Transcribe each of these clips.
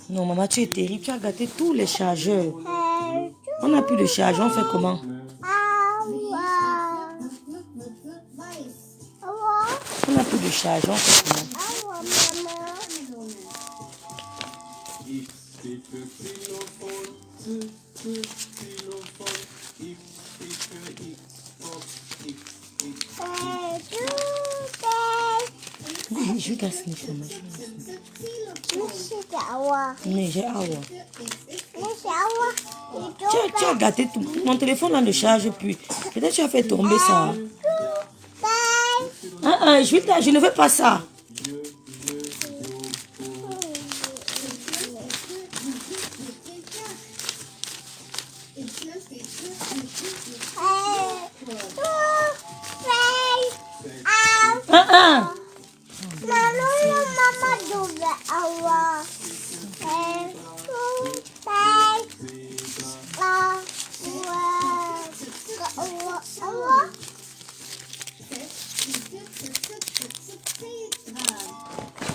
Non, maman, tu es terrible. Tu as gâté tous les chargeurs. On n'a plus de chargeur. On fait comment? On n'a plus de chargeur. On fait comment? Je vais casser ça. Mais j'ai awa. Tu as gâté tout. Mon téléphone là ne charge plus. Peut-être tu as fait tomber ça. Je ne veux pas ça.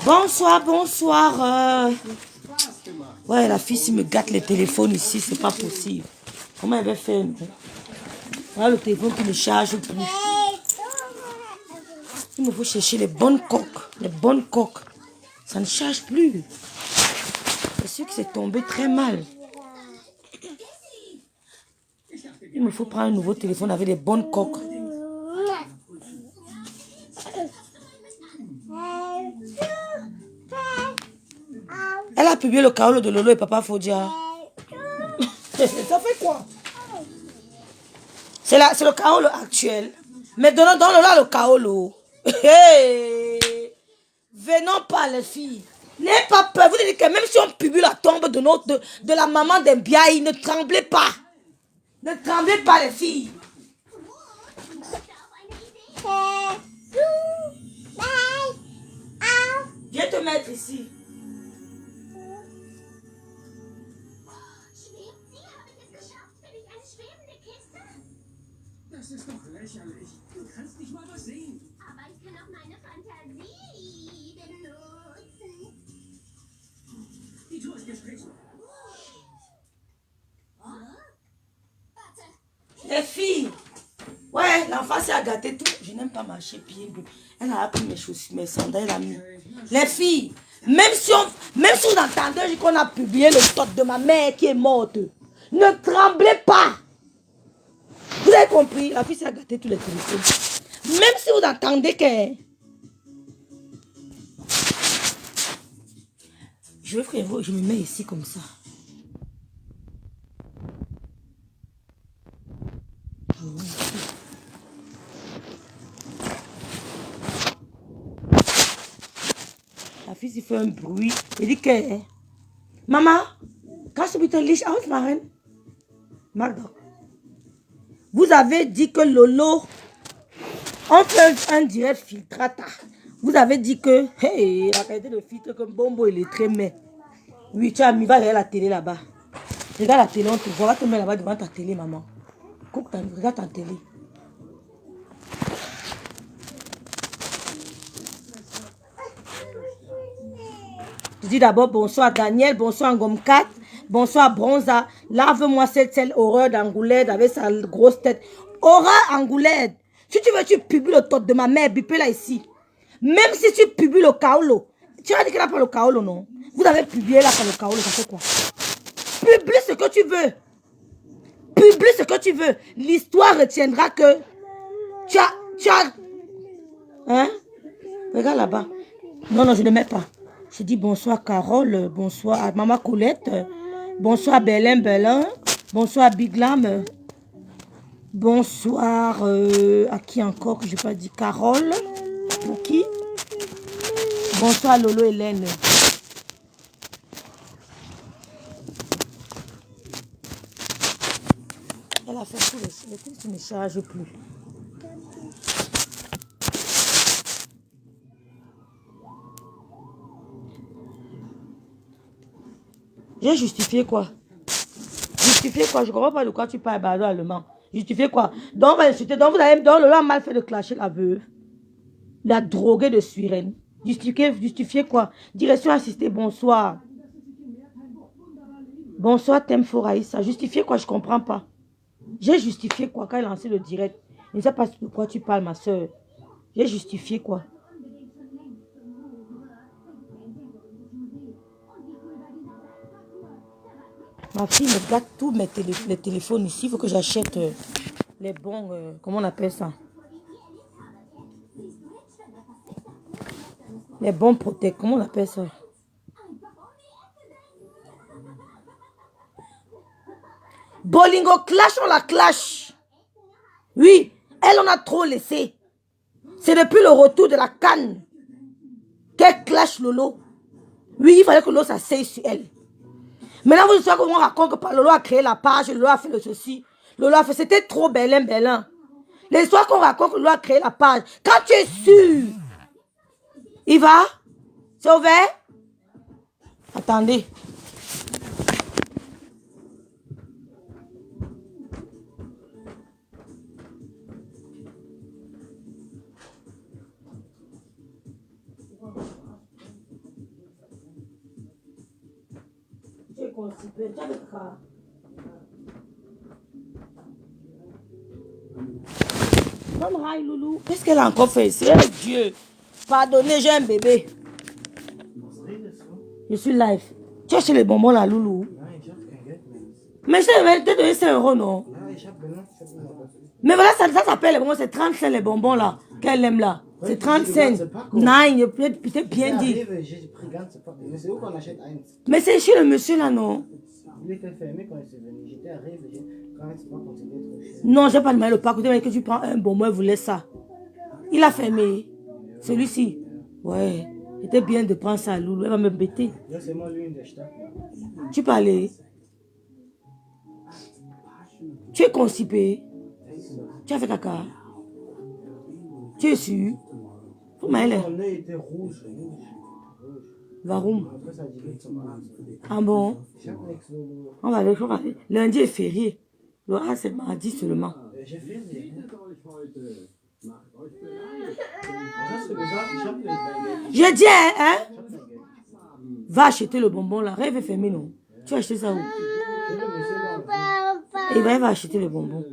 Bonsoir, bonsoir. Ouais, la fille, s'il me gâte les téléphones ici, c'est pas possible. Comment elle va faire? Voilà le téléphone qui ne charge plus. Il me faut chercher les bonnes coques. Les bonnes coques. Ça ne charge plus. C'est sûr que c'est tombé très mal. Il me faut prendre un nouveau téléphone avec les bonnes coques. Elle a publié le kaolo de Lolo et Papa Fodia. Ça fait quoi? C'est le kaolo actuel. Mais donnons-le le kaolo. Hey! Venons pas les filles. N'ayez pas peur. Vous dites que même si on publie la tombe de la maman d'Embiaï, ne tremblez pas. Ne tremblez pas les filles. Viens te mettre ici. Das ist doch lächerlich. Du kannst nicht mal was sehen. Aber ich kann auch meine Fantasie benutzen. Die Tour ist gestrichen. Les filles. Ouais, l'enfant s'est gâté tout. Je n'aime pas marcher pieds nus. Elle a pris mes chaussures, mes sandales, elle a mis. Les filles, même si vous entendez qu'on a publié le tot de ma mère qui est morte, ne tremblez pas. Vous avez compris? La fille s'est gâté tous les téléphones. Même si vous entendez que... Je vais frérot, je me mets ici comme ça. La fille s'y fait un bruit. Elle dit que... Maman, quand je te liche, on se marraine. Magda. Vous avez dit que Lolo, on fait un direct filtrata. Vous avez dit que, hey, la qualité de filtre comme Bombo, il est très mais. Oui, tu as mis, va regarder la télé là-bas. Regarde la télé, on te voit, va te mettre là-bas devant ta télé, maman. Regarde ta télé. Je dis d'abord bonsoir Daniel, bonsoir Ngom 4. Bonsoir Bronza, lave-moi cette horreur d'Angoulède avec sa grosse tête. Horreur Angoulède. Si tu veux, tu publies le tot de ma mère, bipé là ici. Même si tu publies le kaolo. Tu as dit qu'elle n'a pas le kaolo, non? Vous avez publié là pour le kaolo, ça fait quoi? Publie ce que tu veux. Publie ce que tu veux. L'histoire retiendra que tu as... Hein? Regarde là-bas. Non, non, je ne mets pas. Je dis bonsoir Carole, bonsoir à Maman Colette. Bonsoir Belin. Bonsoir Biglam. Bonsoir à qui encore que je n'ai pas dit? Carole. Pour qui? Bonsoir Lolo Hélène. Elle a fait tout le truc ne charge plus. J'ai justifié quoi? Justifié quoi? Je ne comprends pas de quoi tu parles bado allemand. Justifié quoi? Donc on va insulter. Donc vous avez donc le a mal fait de clasher la veuve. La droguée de Suirène. Justifier quoi? Direction assistée, bonsoir. Bonsoir, thème Foraïssa. Justifier quoi? Je comprends pas. J'ai justifié quoi quand il a lancé le direct? Je ne sais pas de quoi tu parles, ma soeur. J'ai justifié quoi? Ma fille me gâte tous les téléphones ici. Il faut que j'achète les bons... comment on appelle ça? Les bons protects. Comment on appelle ça? Bolingo clash, on la clash. Oui, elle en a trop laissé. C'est depuis le retour de la canne qu'elle clash Lolo. Oui, il fallait que Lolo s'asseye sur elle. Maintenant, vous savez comment on raconte que Lolo a créé la page, Lolo a fait le ceci. Lolo a fait, c'était trop bélin. L'histoire qu'on raconte que Lolo a créé la page. Quand tu es sûr, il va? C'est ouvert? Attendez. Loulou. Qu'est-ce qu'elle a encore fait ici? Oh Dieu. Pardonnez, j'ai un bébé. Je suis live. Tu as acheté les bonbons là, Loulou? Mais je t'ai donné 5 € non? Mais voilà, ça s'appelle les bonbons. C'est 35 les bonbons là. Qu'elle aime là. C'est 35. Non, peut-être bien dit. Mais c'est chez le monsieur là, non? Il était fermé quand il s'est venu. J'étais arrivé. Non, j'ai pas demandé le parcours. Que tu prends un bonbon, il voulait ça. Il a fermé. Celui-ci. Ouais. C'était bien de prendre ça à Loulou. Elle va me bêter. Tu parlais. Tu es constipé. Tu as fait caca. Tu es sûr? Faut m'aider. Mon œil était rouge. Varoum. Ah bon? On va aller. Lundi est férié. Ah, c'est mardi seulement. Je dis, hein? Va acheter le bonbon là. Rêve est fermé, non? Tu vas acheter ça où? Il va acheter le bonbon.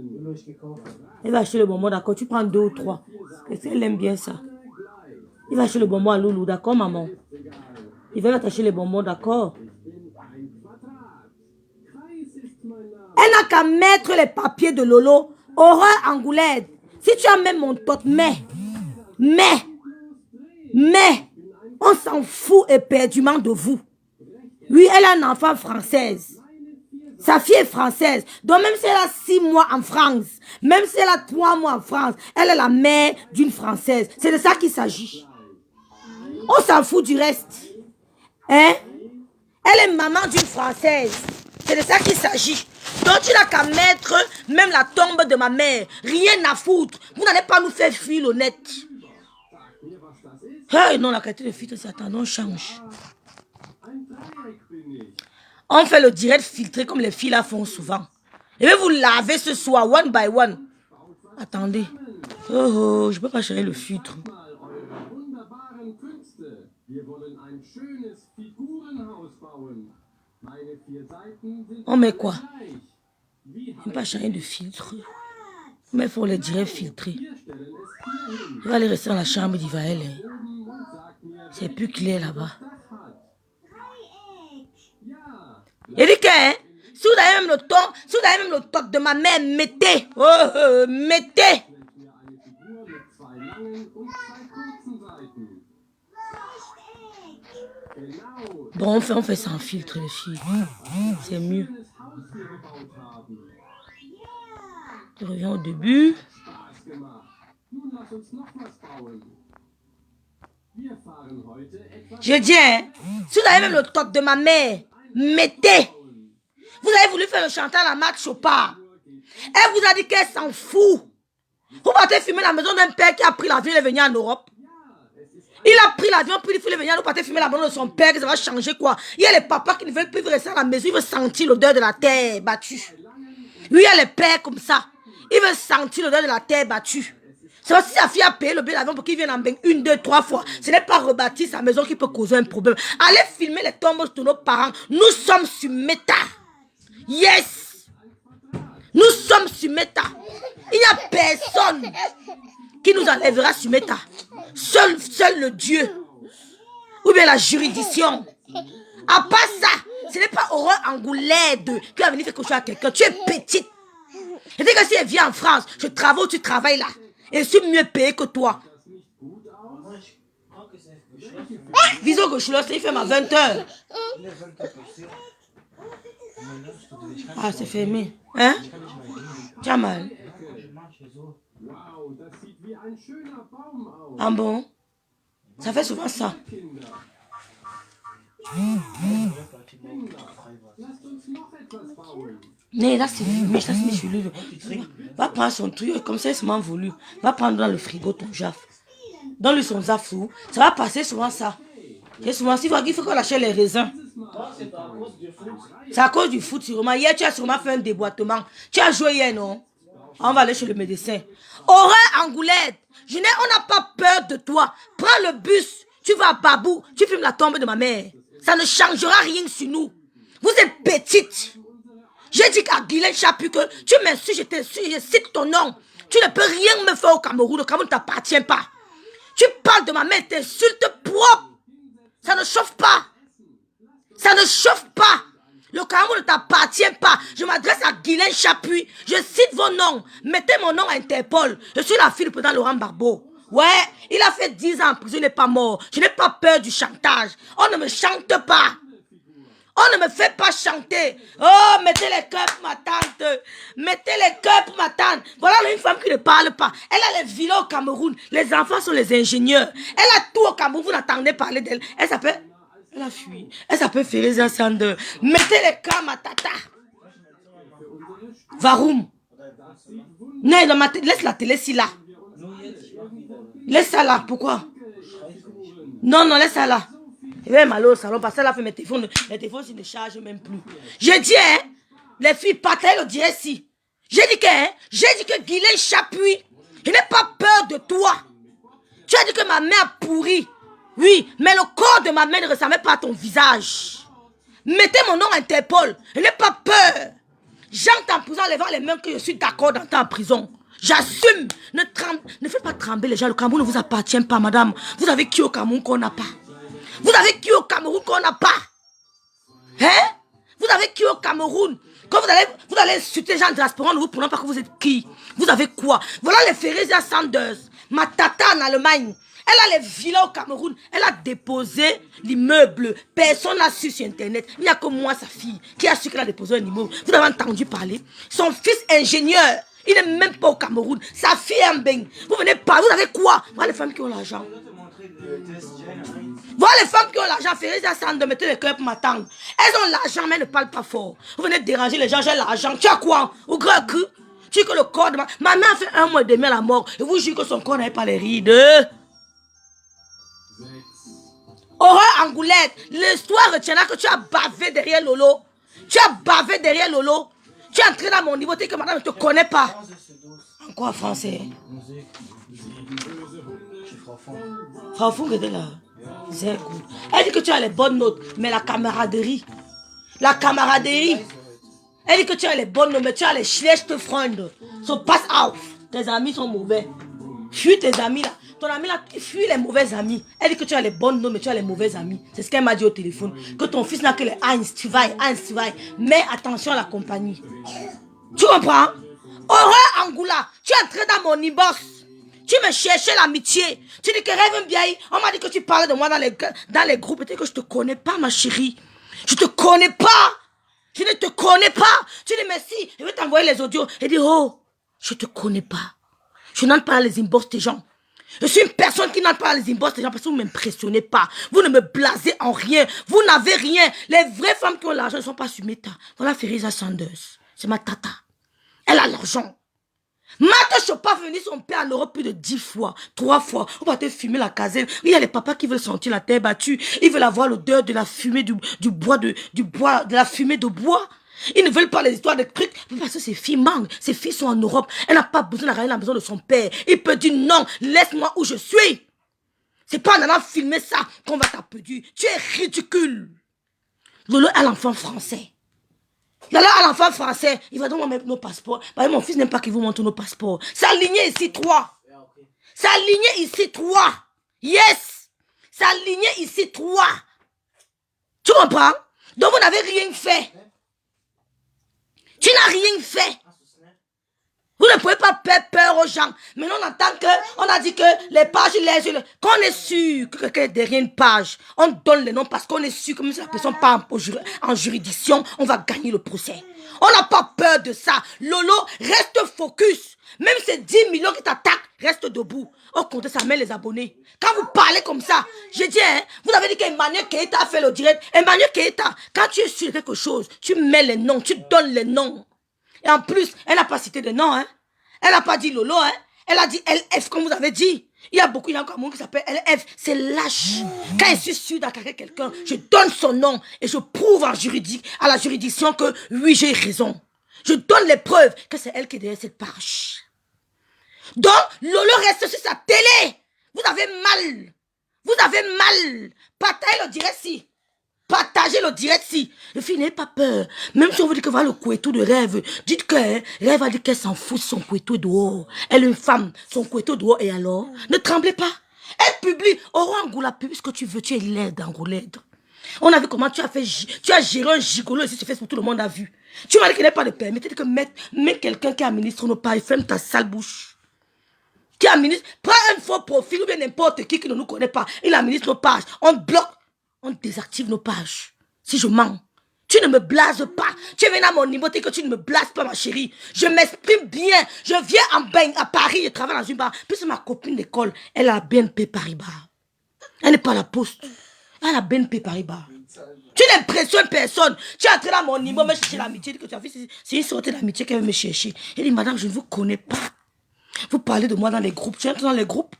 Il va acheter le bonbon, d'accord? Tu prends 2 ou 3. Parce qu'elle aime bien ça. Il va acheter le bonbon à Loulou, d'accord, maman? Il va attacher les bonbons, d'accord? Elle n'a qu'à mettre les papiers de Lolo. Horreur Angoulède. Si tu as même mon tot, mais, on s'en fout éperdument de vous. Oui, elle a un enfant française. Sa fille est française. Donc même si elle a 6 mois en France, même si elle a 3 mois en France, elle est la mère d'une Française. C'est de ça qu'il s'agit. On s'en fout du reste. Hein? Elle est maman d'une Française. C'est de ça qu'il s'agit. Donc tu n'as qu'à mettre même la tombe de ma mère. Rien à foutre. Vous n'allez pas nous faire fuir l'honnête. Hey, non, la qualité de filtre, c'est attends, on change. On fait le direct filtré comme les filles la font souvent. Je vais vous laver ce soir, one by one. Attendez. Oh, je peux pas changer le filtre. On met quoi? On ne pas changer de filtre. Mais il faut les directs filtrés. Je vais aller rester dans la chambre d'Ivaël. C'est plus clair là-bas. Il dit que, hein, si vous avez même le ton, si vous avez même le toc de ma mère, mettez. Mettez. Bon, on fait sans filtre, les filles. C'est mieux. Je reviens au début. Je dis, hein, si vous avez même le toc de ma mère, mettez. Vous avez voulu faire le chanteur à la Marthe Chopard. Elle vous a dit qu'elle s'en fout. Vous partez filmer la maison d'un père qui a pris l'avion et est venu en Europe. Il a pris l'avion, puis il est venu, vous partez filmer la maison de son père, que ça va changer quoi. Il y a les papas qui ne veulent plus rester à la maison, ils veulent sentir l'odeur de la terre battue. Lui, il y a les pères comme ça. Il veut sentir l'odeur de la terre battue. C'est aussi sa fille a payé le billet d'avion pour qu'il vienne en Beng 1, 2, 3 fois. Ce n'est pas rebâtir sa maison qui peut causer un problème. Allez filmer les tombes de nos parents. Nous sommes sur Meta. Yes. Nous sommes sur Meta. Il n'y a personne qui nous enlèvera sur Meta. Seul le Dieu. Ou bien la juridiction. À part ça, ce n'est pas Aurore Angoulède qui va venir faire quelque chose à quelqu'un. Tu es petite. Et dès que si elle vient en France, je travaille où tu travailles là. Et je suis mieux payé que toi. Viso Gauchulos, il fait ma 20h. Ah, c'est fermé. Hein? Tu as mal. Ah bon? Ça fait souvent ça. Mais là, c'est lui. Va prendre son truc, comme ça, il se m'en voulu. Va prendre dans le frigo ton jaf. Donne-lui son zafou. Ça va passer souvent ça. Et souvent, il faut qu'on achète les raisins. C'est à cause du foot, sûrement. Hier, tu as sûrement fait un déboîtement. Tu as joué hier, non? On va aller chez le médecin. Aurore Angoulède, on n'a pas peur de toi. Prends le bus. Tu vas à Babou. Tu filmes la tombe de ma mère. Ça ne changera rien sur nous. Vous êtes petite. J'ai dit à Guylaine Chapu que tu m'insultes, je cite ton nom. Tu ne peux rien me faire au Cameroun. Le Cameroun ne t'appartient pas. Tu parles de ma mère, t'insultes propre. Ça ne chauffe pas. Ça ne chauffe pas. Le Cameroun ne t'appartient pas. Je m'adresse à Guylaine Chapuis. Je cite vos noms. Mettez mon nom à Interpol. Je suis la fille du président Laurent Gbagbo. Ouais, il a fait 10 ans en prison, il n'est pas mort. Je n'ai pas peur du chantage. On ne me chante pas. On ne me fait pas chanter. Oh, mettez les cœurs pour ma tante. Mettez les cœurs pour ma tante. Voilà une femme qui ne parle pas. Elle a les villas au Cameroun. Les enfants sont les ingénieurs. Elle a tout au Cameroun. Vous n'entendez parler d'elle. Elle s'appelle... Elle a fui. Elle s'appelle Férézia Sander. Mettez les cœurs, ma tata. Varoum. Non, laisse la télé si là. Laisse ça là. Pourquoi? Non, laisse ça là. Je vais aller au salon parce qu'elle a fait mes téléphones. Les téléphones ne chargent même plus. J'ai dit, hein, les filles partagent le direct si. J'ai dit que Guylaine Chapuis, je n'ai pas peur de toi. Tu as dit que ma mère a pourri. Oui, mais le corps de ma mère ne ressemblait pas à ton visage. Mettez mon nom à Interpol. Je n'ai pas peur. J'entre en prison en levant les mains que je suis d'accord d'entrer en prison. J'assume. Ne faites pas trembler les gens. Le Cameroun ne vous appartient pas, madame. Vous avez qui au Cameroun qu'on n'a pas? Vous avez qui au Cameroun qu'on n'a pas? Hein? Vous avez qui au Cameroun? Quand vous allez insulter les gens de diaspora, ne vous prenons pas que vous êtes qui? Vous avez quoi? Voilà les Férézia Sanders. Ma tata en Allemagne. Elle a les villas au Cameroun. Elle a déposé l'immeuble. Personne n'a su sur Internet. Il n'y a que moi, sa fille, qui a su qu'elle a déposé un immeuble. Vous avez entendu parler? Son fils ingénieur. Il n'est même pas au Cameroun. Sa fille est en Beng. Vous venez pas. Vous avez quoi? Voilà les femmes qui ont l'argent. Voilà les femmes qui ont l'argent. Férézia Sanders, mettez les cœurs pour m'attendre. Elles ont l'argent, mais elles ne parlent pas fort. Vous venez déranger les gens. J'ai l'argent. Tu as quoi? Au grand cru? Tu dis que le corps de ma mère a fait 1 mois et demi à la mort. Et vous jure que son corps n'avait pas les rides. Aurore Angoulède, l'histoire retiendra que tu as bavé derrière Lolo. Tu as bavé derrière Lolo. Tu es entré dans mon niveau, tu dis que madame ne te connaît pas. En quoi français? Frafou, que là. C'est good. Elle dit que tu as les bonnes notes, mais la camaraderie. La camaraderie. Elle dit que tu as les bonnes notes, mais tu as les schlechte Freunde. So pass out. Tes amis sont mauvais. Fuis tes amis là. Ton ami là, fuis les mauvais amis. Elle dit que tu as les bonnes notes, mais tu as les mauvais amis. C'est ce qu'elle m'a dit au téléphone. Que ton fils n'a que les Heinz, tu vas. Mais attention à la compagnie. Tu comprends? Aurore Angoula, tu es entré dans mon inbox. Tu me cherchais l'amitié. Tu dis que rêve bien. On m'a dit que tu parlais de moi dans les groupes. Et que je ne te connais pas, ma chérie. Je ne te connais pas. Je ne te connais pas. Tu dis merci. Je vais t'envoyer les audios. Et dis, oh, je ne te connais pas. Je n'entre pas dans les inbox des gens. Je suis une personne qui n'entre pas dans les inbox des gens parce que vous ne m'impressionnez pas. Vous ne me blasez en rien. Vous n'avez rien. Les vraies femmes qui ont l'argent ne sont pas sur Meta. Voilà Férézia Sanders. C'est ma tata. Elle a l'argent. Martha Chopin fait venir son père en Europe plus de 10 fois, 3 fois. On va te fumer la caserne. Il y a les papas qui veulent sentir la terre battue. Ils veulent avoir l'odeur de la fumée du bois, de la fumée de bois. Ils ne veulent pas les histoires de trucs. Parce que ces filles manquent. Ces filles sont en Europe. Elle n'a pas besoin d'arriver à la maison de son père. Il peut dire non, laisse-moi où je suis. C'est pas en allant filmer ça qu'on va t'applaudir. Tu es ridicule. Lolo a l'enfant français. Lolo a l'enfant français. Il va donc mettre nos passeports. Mon fils n'aime pas qu'il vous montre nos passeports. C'est aligné ici, 3. C'est aligné ici, 3. Yes. C'est aligné ici, 3. Tu comprends? Donc vous n'avez rien fait. Tu n'as rien fait. Vous ne pouvez pas faire peur aux gens. Maintenant, on entend que, on a dit que les pages, qu'on est sûr que quelqu'un est derrière une page, on donne les noms parce qu'on est sûr que même si la personne part en juridiction, on va gagner le procès. On n'a pas peur de ça. Lolo, reste focus. Même ces 10 millions qui t'attaquent, reste debout. Au compte, ça met les abonnés. Quand vous parlez comme ça, je dis, hein, vous avez dit qu'Emmanuel Keita a fait le direct. Emmanuel Keita, quand tu es sûr de quelque chose, tu mets les noms, tu donnes les noms. Et en plus, elle n'a pas cité de nom, hein. Elle n'a pas dit Lolo, hein. Elle a dit LF, comme vous avez dit. Il y a encore un monde qui s'appelle LF. C'est lâche. Quand je suis sûr d'attaquer quelqu'un, je donne son nom et je prouve à la juridiction que oui, j'ai raison. Je donne les preuves que c'est elle qui est derrière cette page. Donc, Lolo reste sur sa télé. Vous avez mal. Vous avez mal. Partagez le direct si. Partagez le direct si. Le fille n'ayez pas peur. Même si on vous dit que voilà le couettou de Rêve, dites que Rêve a dit qu'elle s'en fout, son couettou dehors. Elle est une femme, son couettou dehors, et alors? Ne tremblez pas. Elle publie. Angoula publie ce que tu veux, tu es laide, Angoulède. On a vu comment tu as géré un gigolo ici sur Facebook, tout le monde a vu. Tu m'as dit qu'il n'y a pas de permis. Tu as dit que mets quelqu'un qui administre nos pages, ferme ta sale bouche. Qui administre, prends un faux profil ou bien n'importe qui ne nous connaît pas. Il administre nos pages. On bloque. On désactive nos pages. Si je mens, tu ne me blases pas. Tu es venu à mon niveau, que tu ne me blases pas, ma chérie. Je m'exprime bien. Je viens en bain à Paris, je travaille dans une bar. Puis c'est ma copine d'école, elle a la BNP Paribas. Elle n'est pas à la poste. Elle a la BNP Paribas. Tu n'impressionnes personne. Tu es entré dans mon niveau, me chercher l'amitié. Que tu as fait, c'est une sorte d'amitié qu'elle veut me chercher. Elle dit, madame, je ne vous connais pas. Vous parlez de moi dans les groupes. Tu entres dans les groupes.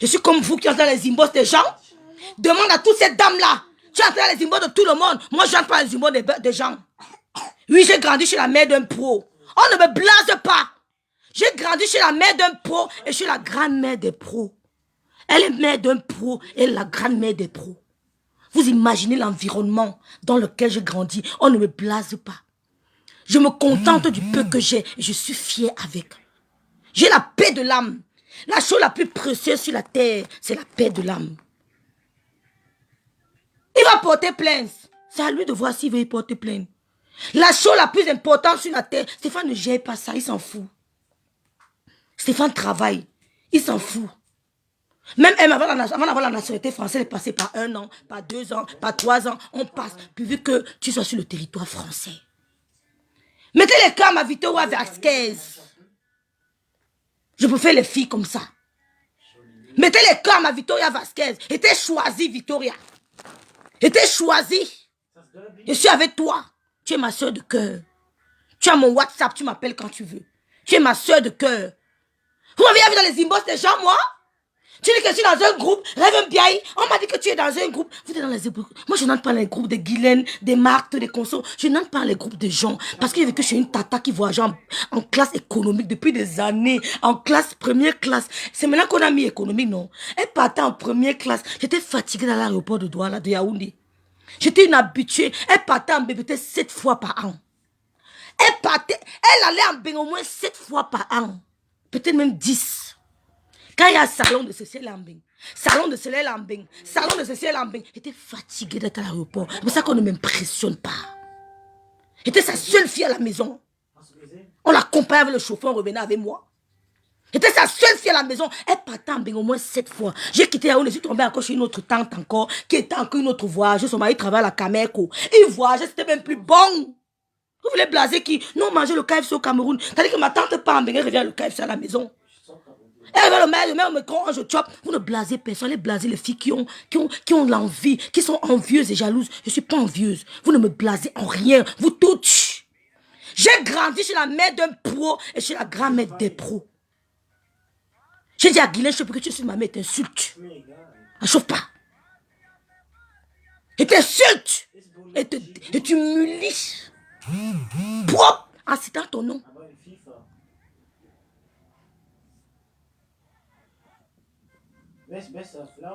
Je suis comme vous qui entrez dans les inbox des gens. Demande à toutes ces dames-là. Tu entres dans les inbox de tout le monde. Moi, je n'entre pas dans les inbox des gens. Oui, j'ai grandi chez la mère d'un pro. On ne me blase pas. J'ai grandi chez la mère d'un pro et je suis la grand-mère des pros. Elle est mère d'un pro et la grand-mère des pros. Vous imaginez l'environnement dans lequel j'ai grandi. On ne me blase pas. Je me contente du peu que j'ai et je suis fière avec. J'ai la paix de l'âme. La chose la plus précieuse sur la terre, c'est la paix de l'âme. Il va porter plainte. C'est à lui de voir s'il veut y porter plainte. La chose la plus importante sur la terre, Stéphane ne gère pas ça, il s'en fout. Stéphane travaille, il s'en fout. Même avant d'avoir la nationalité française, elle est passée par 1 an, par 2 ans, par 3 ans. On passe, pourvu que tu sois sur le territoire français. Mettez les camps à Victoria Vasquez. Je préfère les filles comme ça. Mettez les camps à Victoria Vasquez. Et t'es choisi, Victoria. Et t'es choisi. Je suis avec toi. Tu es ma soeur de cœur. Tu as mon WhatsApp, tu m'appelles quand tu veux. Tu es ma soeur de cœur. Vous m'avez vu dans les inbox des gens, moi? Tu dis que je suis dans un groupe, Rêve Mbiaye. On m'a dit que tu es dans un groupe. Vous êtes dans les groupes. Moi, je n'entre pas dans les groupes de Guylaine, des Marthe, des Conso. Je n'entre pas dans les groupes de gens. Parce que j'ai vécu chez une tata qui voyageait en classe économique depuis des années. En classe, première classe. C'est maintenant qu'on a mis économique, non? Elle partait en première classe. J'étais fatiguée dans l'aéroport de Douala, de Yaoundé. J'étais une habituée. Elle partait en BBT 7 fois par an. Elle allait en bain au moins 7 fois par an. Peut-être même 10. Quand il y a un salon de ceci, Lambing, salon de cela, Lambing, salon de ceci, Lambing, j'étais fatiguée d'être à l'aéroport. C'est pour ça qu'on ne m'impressionne pas. J'étais sa seule fille à la maison. On l'accompagnait avec le chauffeur, on revenait avec moi. J'étais sa seule fille à la maison. Elle partait en bain au moins 7 fois. J'ai quitté là où je suis tombée encore chez une autre tante encore, qui était encore une autre voyage. Son mari travaille à la Cameco. Il voyageait, c'était même plus bon. Vous voulez blaser qui? Nous, on mangeait le KFC au Cameroun. C'est-à-dire que ma tante part en bain, elle revient le KFC à la maison. Elle va le même quand je chope. Vous ne blasez personne, allez blaser les filles qui ont l'envie, qui sont envieuses et jalouses. Je ne suis pas envieuse. Vous ne me blasez en rien. Vous toutes. J'ai grandi chez la mère d'un pro et chez la grand-mère des pros. J'ai dit à Guylaine, je peux que tu suis ma mère, t'insulte. Ne chauffe pas. Et t'insulte. Et tu m'huiles. Propre. En citant ton nom.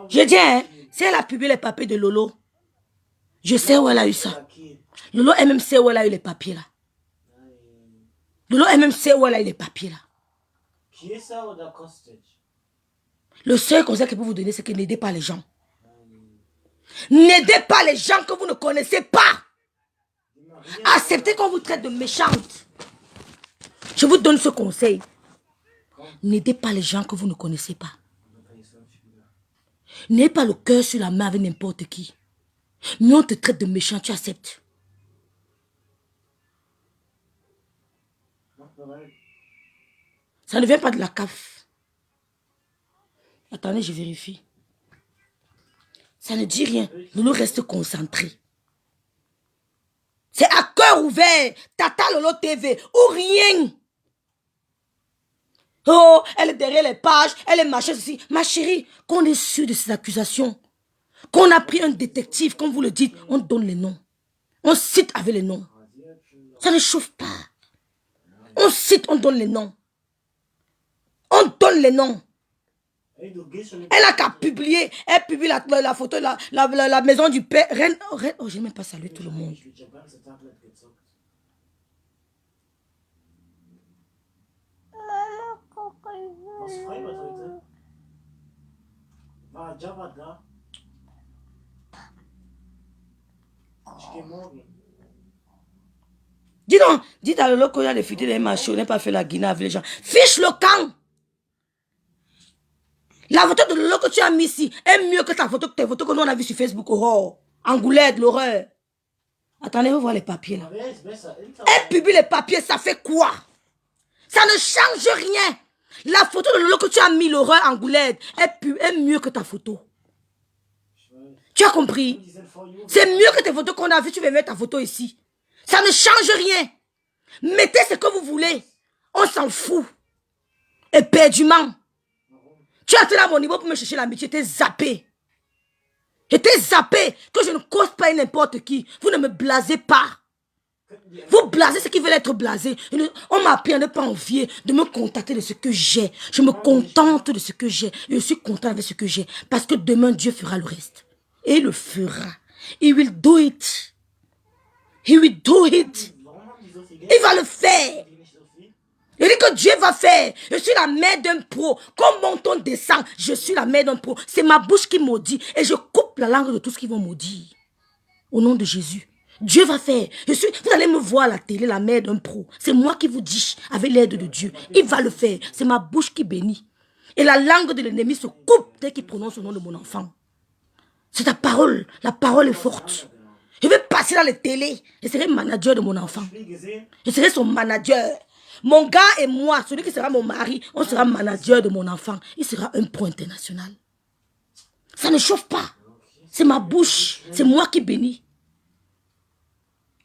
Je dis, hein, si elle a publié les papiers de Lolo, je sais où elle a eu ça. Lolo elle-même sait où elle a eu les papiers là. Lolo elle-même sait où elle a eu les papiers là. Le seul conseil que je peux vous donner, c'est que n'aidez pas les gens. N'aidez pas les gens que vous ne connaissez pas. Acceptez qu'on vous traite de méchante. Je vous donne ce conseil. N'aidez pas les gens que vous ne connaissez pas. N'ayez pas le cœur sur la main avec n'importe qui. Mais on te traite de méchant, tu acceptes. Ça ne vient pas de la CAF. Attendez, je vérifie. Ça ne dit rien. Lolo reste concentré. C'est à cœur ouvert. Tata Lolo TV. Ou rien. Oh, elle est derrière les pages. Elle est machin ceci. Ma chérie, qu'on est sûr de ces accusations. Qu'on a pris un détective, comme vous le dites, on donne les noms. On cite avec les noms. Ça ne chauffe pas. On cite, on donne les noms. On donne les noms. Elle a qu'à publier. Elle publie la photo, la maison du père. Reine, oh, j'ai même pas salué tout le monde. Dis donc, dites à Lolo qu'il y a des fuites des machins, on n'a pas fait la Guinée avec les gens. Fiche le camp. La photo de Lolo que tu as mis ici est mieux que ta photo, que tes photos que nous on a vu sur Facebook. Oh, Angoulède, l'horreur. Attendez, vous voir les papiers là. Elle publie les papiers, ça fait quoi? Ça ne change rien. La photo de Lolo que tu as mis, l'horreur Angoulède, est mieux que ta photo. Tu as compris? C'est mieux que tes photos qu'on a vues, tu veux mettre ta photo ici. Ça ne change rien. Mettez ce que vous voulez. On s'en fout. Éperdument. Tu as été à mon niveau pour me chercher l'amitié. J'étais zappé. J'étais zappé. Que je ne cause pas n'importe qui. Vous ne me blasez pas. Vous blasez ceux qui veulent être blasés. On m'a appris à ne pas envier, de me contenter de ce que j'ai. Je me contente de ce que j'ai. Je suis content avec ce que j'ai. Parce que demain, Dieu fera le reste. Et il le fera. He will do it. He will do it. Il va le faire. Il dit que Dieu va faire. Je suis la mère d'un pro. Comme mon ton descend, je suis la mère d'un pro. C'est ma bouche qui maudit. Et je coupe la langue de tout ce qu'ils vont maudire. Au nom de Jésus. Dieu va faire. Vous allez me voir à la télé, la mère d'un pro. C'est moi qui vous dis, avec l'aide de Dieu. Il va le faire. C'est ma bouche qui bénit. Et la langue de l'ennemi se coupe dès qu'il prononce le nom de mon enfant. C'est ta parole. La parole est forte. Je vais passer dans les télés. Je serai manager de mon enfant. Je serai son manager. Mon gars et moi, celui qui sera mon mari, on sera manager de mon enfant. Il sera un pro international. Ça ne chauffe pas. C'est ma bouche. C'est moi qui bénis.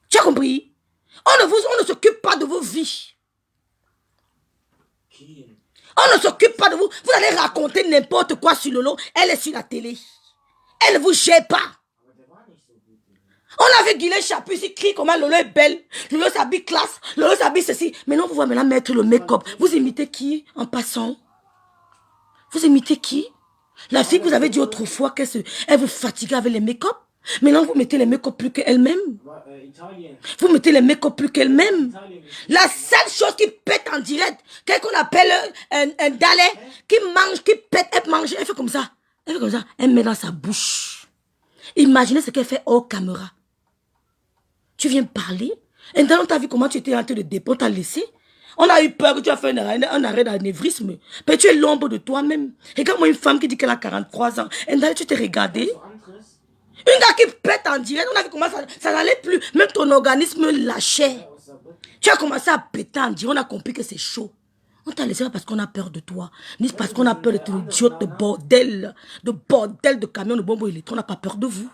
Tu as compris? On ne s'occupe pas de vos vies. On ne s'occupe pas de vous. Vous allez raconter n'importe quoi sur Lolo. Elle est sur la télé. Elle ne vous gère pas. On a vu Guylaine Chapuis ici crie comment Lolo est belle. Lolo s'habille classe. Lolo s'habille ceci. Maintenant, vous voyez maintenant mettre le make-up. Vous imitez qui en passant? Vous imitez qui? La fille que vous avez dit autrefois qu'elle vous fatigue avec les make-up. Maintenant, vous mettez les make-up plus qu'elle-même. Vous mettez les make-up plus qu'elle-même. La seule chose qui pète en direct, quelqu'un qu'on appelle un dalet, qui mange, qui pète, elle mange, elle fait comme ça. Elle fait comme ça. Elle met dans sa bouche. Imaginez ce qu'elle fait hors caméra. Tu viens parler. Et dans t'as vu comment tu étais en train de dépôt, t'as laissé. On a eu peur que tu as fait un arrêt d'anévrisme. Mais tu es l'ombre de toi-même. Regarde-moi une femme qui dit qu'elle a 43 ans. Et là, tu t'es regardé. Une gars qui pète en direct. On a vu comment ça n'allait plus. Même ton organisme lâchait. Tu as commencé à péter en direct. On a compris que c'est chaud. On t'a laissé parce qu'on a peur de toi. Ni parce qu'on a peur de ton idiote de bordel. De camion, de bonbons électriques. On n'a pas peur de vous.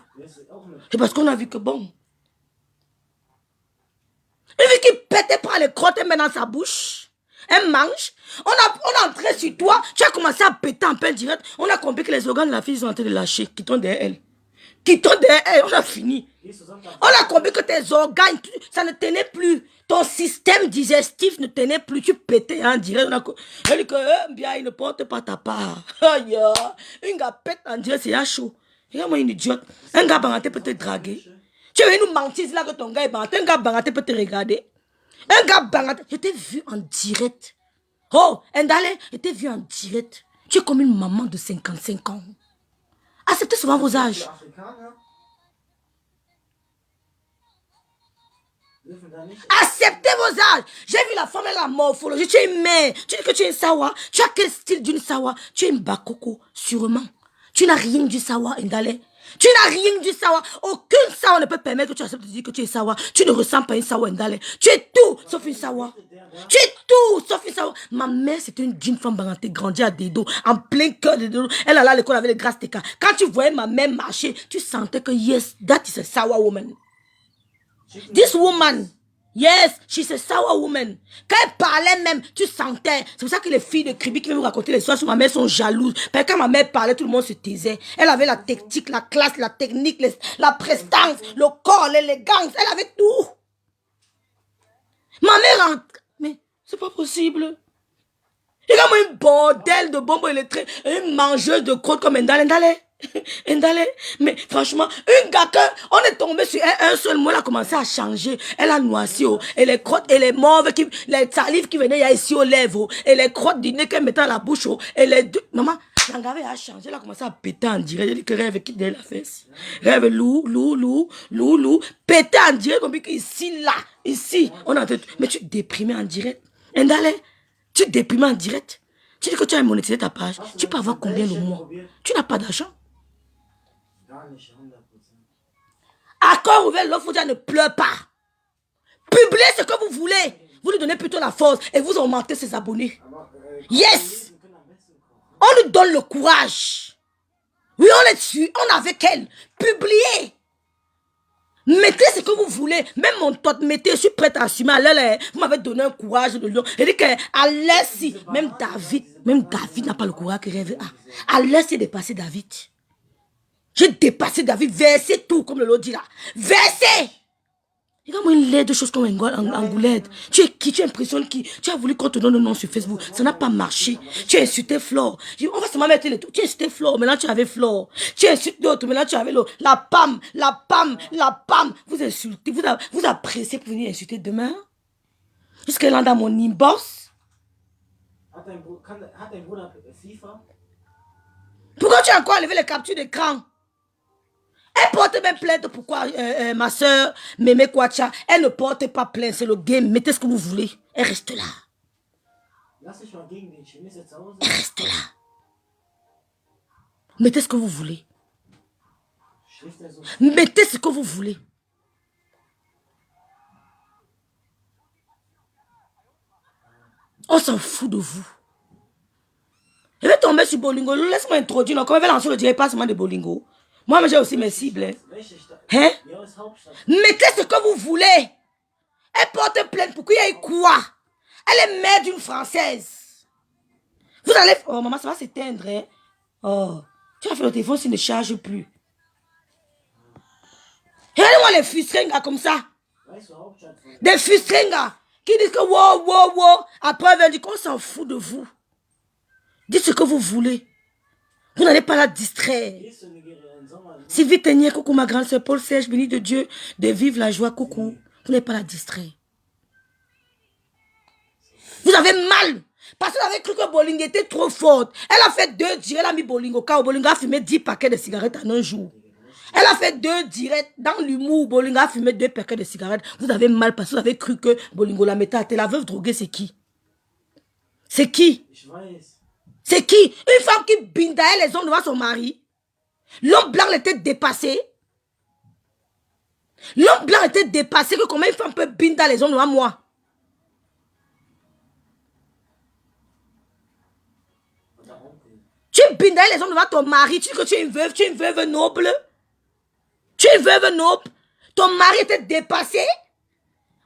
C'est parce qu'on a vu que bon. Une fille qui pète par les crottes, elle met dans sa bouche. Elle mange. On a entré sur toi. Tu as commencé à péter en plein direct. On a compris que les organes de la fille sont en train de lâcher. Quittons derrière elle. Quittons derrière elle. On a fini. On a compris que tes organes, ça ne tenait plus. Ton système digestif ne tenait plus. Tu pétais en direct. Elle dit que bien, il ne porte pas ta part. Aïe, un gars pète en direct, c'est chaud. Regarde-moi une idiote. Un gars bangaté peut te draguer. Tu veux nous mentir là que ton gars est bangaté. Un gars bangaté peut te regarder. Un gars bangaté. Je t'ai vu en direct. Oh, Ndale, je t'ai vu en direct. Tu es comme une maman de 55 ans. Acceptez souvent vos âges. Acceptez vos âges. J'ai vu la femme et la morphologie. Tu es une mère. Tu dis que tu es une sawa. Tu as quel style d'une sawa? Tu es une bakoko, sûrement. Tu n'as rien du sawa, Ndale. Tu n'as rien du sawa. Aucune sawa ne peut permettre que tu acceptes de dire que tu es sawa. Tu ne ressens pas une sawa, Ndale. Tu es tout sauf une sawa. Tu es tout sauf une sawa. Ma mère, c'était une jeune femme barantée, grandie à Dedo, en plein cœur de Dedo. Elle allait à l'école avec les grâces TK. Quand tu voyais ma mère marcher, tu sentais que yes, that is a sawa woman. This woman, yes, she's a sour woman. Quand elle parlait même, tu sentais. C'est pour ça que les filles de Kribi qui veulent vous raconter les histoires sur ma mère sont jalouses. Parce que quand ma mère parlait, tout le monde se taisait. Elle avait la technique, la classe, la technique, la prestance, le corps, l'élégance. Elle avait tout. Ma mère rentre. Mais c'est pas possible. Il y a comme un bordel de bonbons électriques. Une mangeuse de crottes comme Ndale. Ndale, mais franchement, une gars on est tombé sur un seul mot, elle a commencé à changer. Elle a noirci, et les crottes, et les mauves, les salives qui venaient ici aux lèvres, et les crottes du nez qu'elle mettait à la bouche, et les deux. Maman, l'engagé a changé, elle a commencé à péter en direct. Elle dit que rêve qui derrière la fesse. Rêve loup, péter en direct, comme ici, là, ici. On a mais tu déprimé en direct. Ndale, tu déprimé en direct. Tu dis que tu as monétisé ta page. Tu peux avoir combien le mois? Tu n'as pas d'argent. Accord ouvert, l'offre ne pleure pas. Publiez ce que vous voulez. Vous lui donnez plutôt la force et vous augmentez ses abonnés. Yes. On lui donne le courage. Oui, on est dessus. On est avec elle. Publiez. Mettez ce que vous voulez. Même mon pote, mettez, je suis prête à assumer. Allez, vous m'avez donné un courage de lion. Et dit que, allez-y. Même David n'a pas le courage que rêve. Allez-y dépasser David. J'ai dépassé David, versé tout, comme le lot dit là. Versé! Regarde-moi une lettre de choses comme Angoulette. Tu es qui? Tu impressionnes qui? Tu as voulu qu'on te donne un nom sur Facebook. Ça n'a pas marché. Tu as insulté Flore. On va seulement mettre les trucs. Tu as insulté Flore, maintenant tu avais Flore. Tu as insulté l'autre, maintenant tu avais l'autre. La Pam. Vous insultez, vous appréciez pour venir insulter demain? Jusqu'à là dans mon inbox. Pourquoi tu as encore enlevé les captures d'écran? Elle porte même plainte. Pourquoi ma soeur, Mémé Kouacha, elle ne porte pas plainte. C'est le game. Mettez ce que vous voulez. Elle reste là. Elle reste là. Mettez ce que vous voulez. Mettez ce que vous voulez. On s'en fout de vous. Je vais tomber sur Bolingo. Laisse-moi introduire. Comment je vais lancer le direct passement de Bolingo? Moi, j'ai aussi mes cibles. Hein? Mettez ce que vous voulez. Elle porte plainte. Pourquoi il y a eu quoi? Elle est mère d'une Française. Vous allez... Oh, maman, ça va s'éteindre. Hein? Oh, tu as fait le téléphone s'il ne charge plus. Regardez-moi les fustringas comme ça. Des fustringas qui disent que wow. Après, elle dit qu'on s'en fout de vous. Dites ce que vous voulez. Vous n'allez pas la distraire. Sylvie Ténier, coucou ma grande soeur, Paul Serge, béni de Dieu, de vivre la joie, coucou. Vous n'allez pas la distraire. Vous avez mal. Parce que vous avez cru que Bolingo était trop forte. Elle a fait 2 directs, elle a mis Bolingo. Car Bolingo a fumé 10 paquets de cigarettes en un jour. Elle a fait 2 directs dans l'humour. Bolingo a fumé 2 paquets de cigarettes. Vous avez mal parce que vous avez cru que Bolingo la mettait à terre. La veuve droguée, c'est qui? C'est qui? C'est qui? Une femme qui bindaille les hommes devant son mari. L'homme blanc était dépassé. L'homme blanc était dépassé. Que comment une femme peut bindailler les hommes devant moi? Tu bindailles les hommes devant ton mari. Tu dis que tu es une veuve noble. Tu es une veuve noble. Ton mari était dépassé.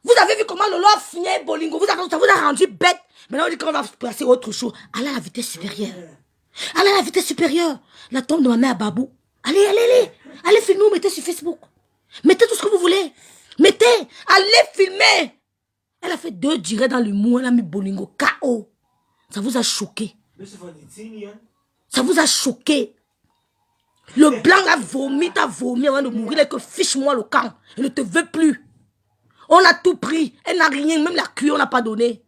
Vous avez vu comment Lolo a fini Bolingo. Ça vous a rendu bête. Maintenant, on dit qu'on va passer autre chose. Allez à la vitesse supérieure. Allez à la vitesse supérieure. La tombe de ma mère Babou. Allez, filmez-vous, mettez sur Facebook. Mettez tout ce deux direct dans l'humour, elle a mis Bolingo KO. Ça vous a choqué. Ça vous a choqué. Le blanc a vomi avant de mourir. Il est que fiche-moi le camp. Il ne te veut plus. On a tout pris. Elle n'a rien, même la cuillère, on n'a pas donné.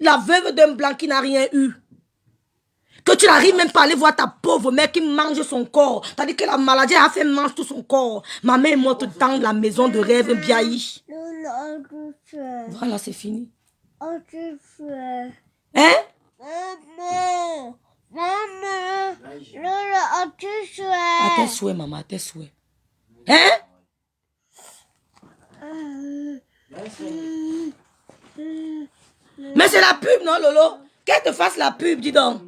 La veuve d'un blanc qui n'a rien eu. Que tu n'arrives même pas à aller voir ta pauvre mère qui mange son corps. Tandis que la maladie a fait mange tout son corps. Ma mère est morte dans la maison de rêve Biaï. Voilà, c'est fini. Hein? À tes souhaits, maman, à tes souhaits. Hein? Mais c'est la pub, non, Lolo? Qu'elle te fasse la pub, dis donc.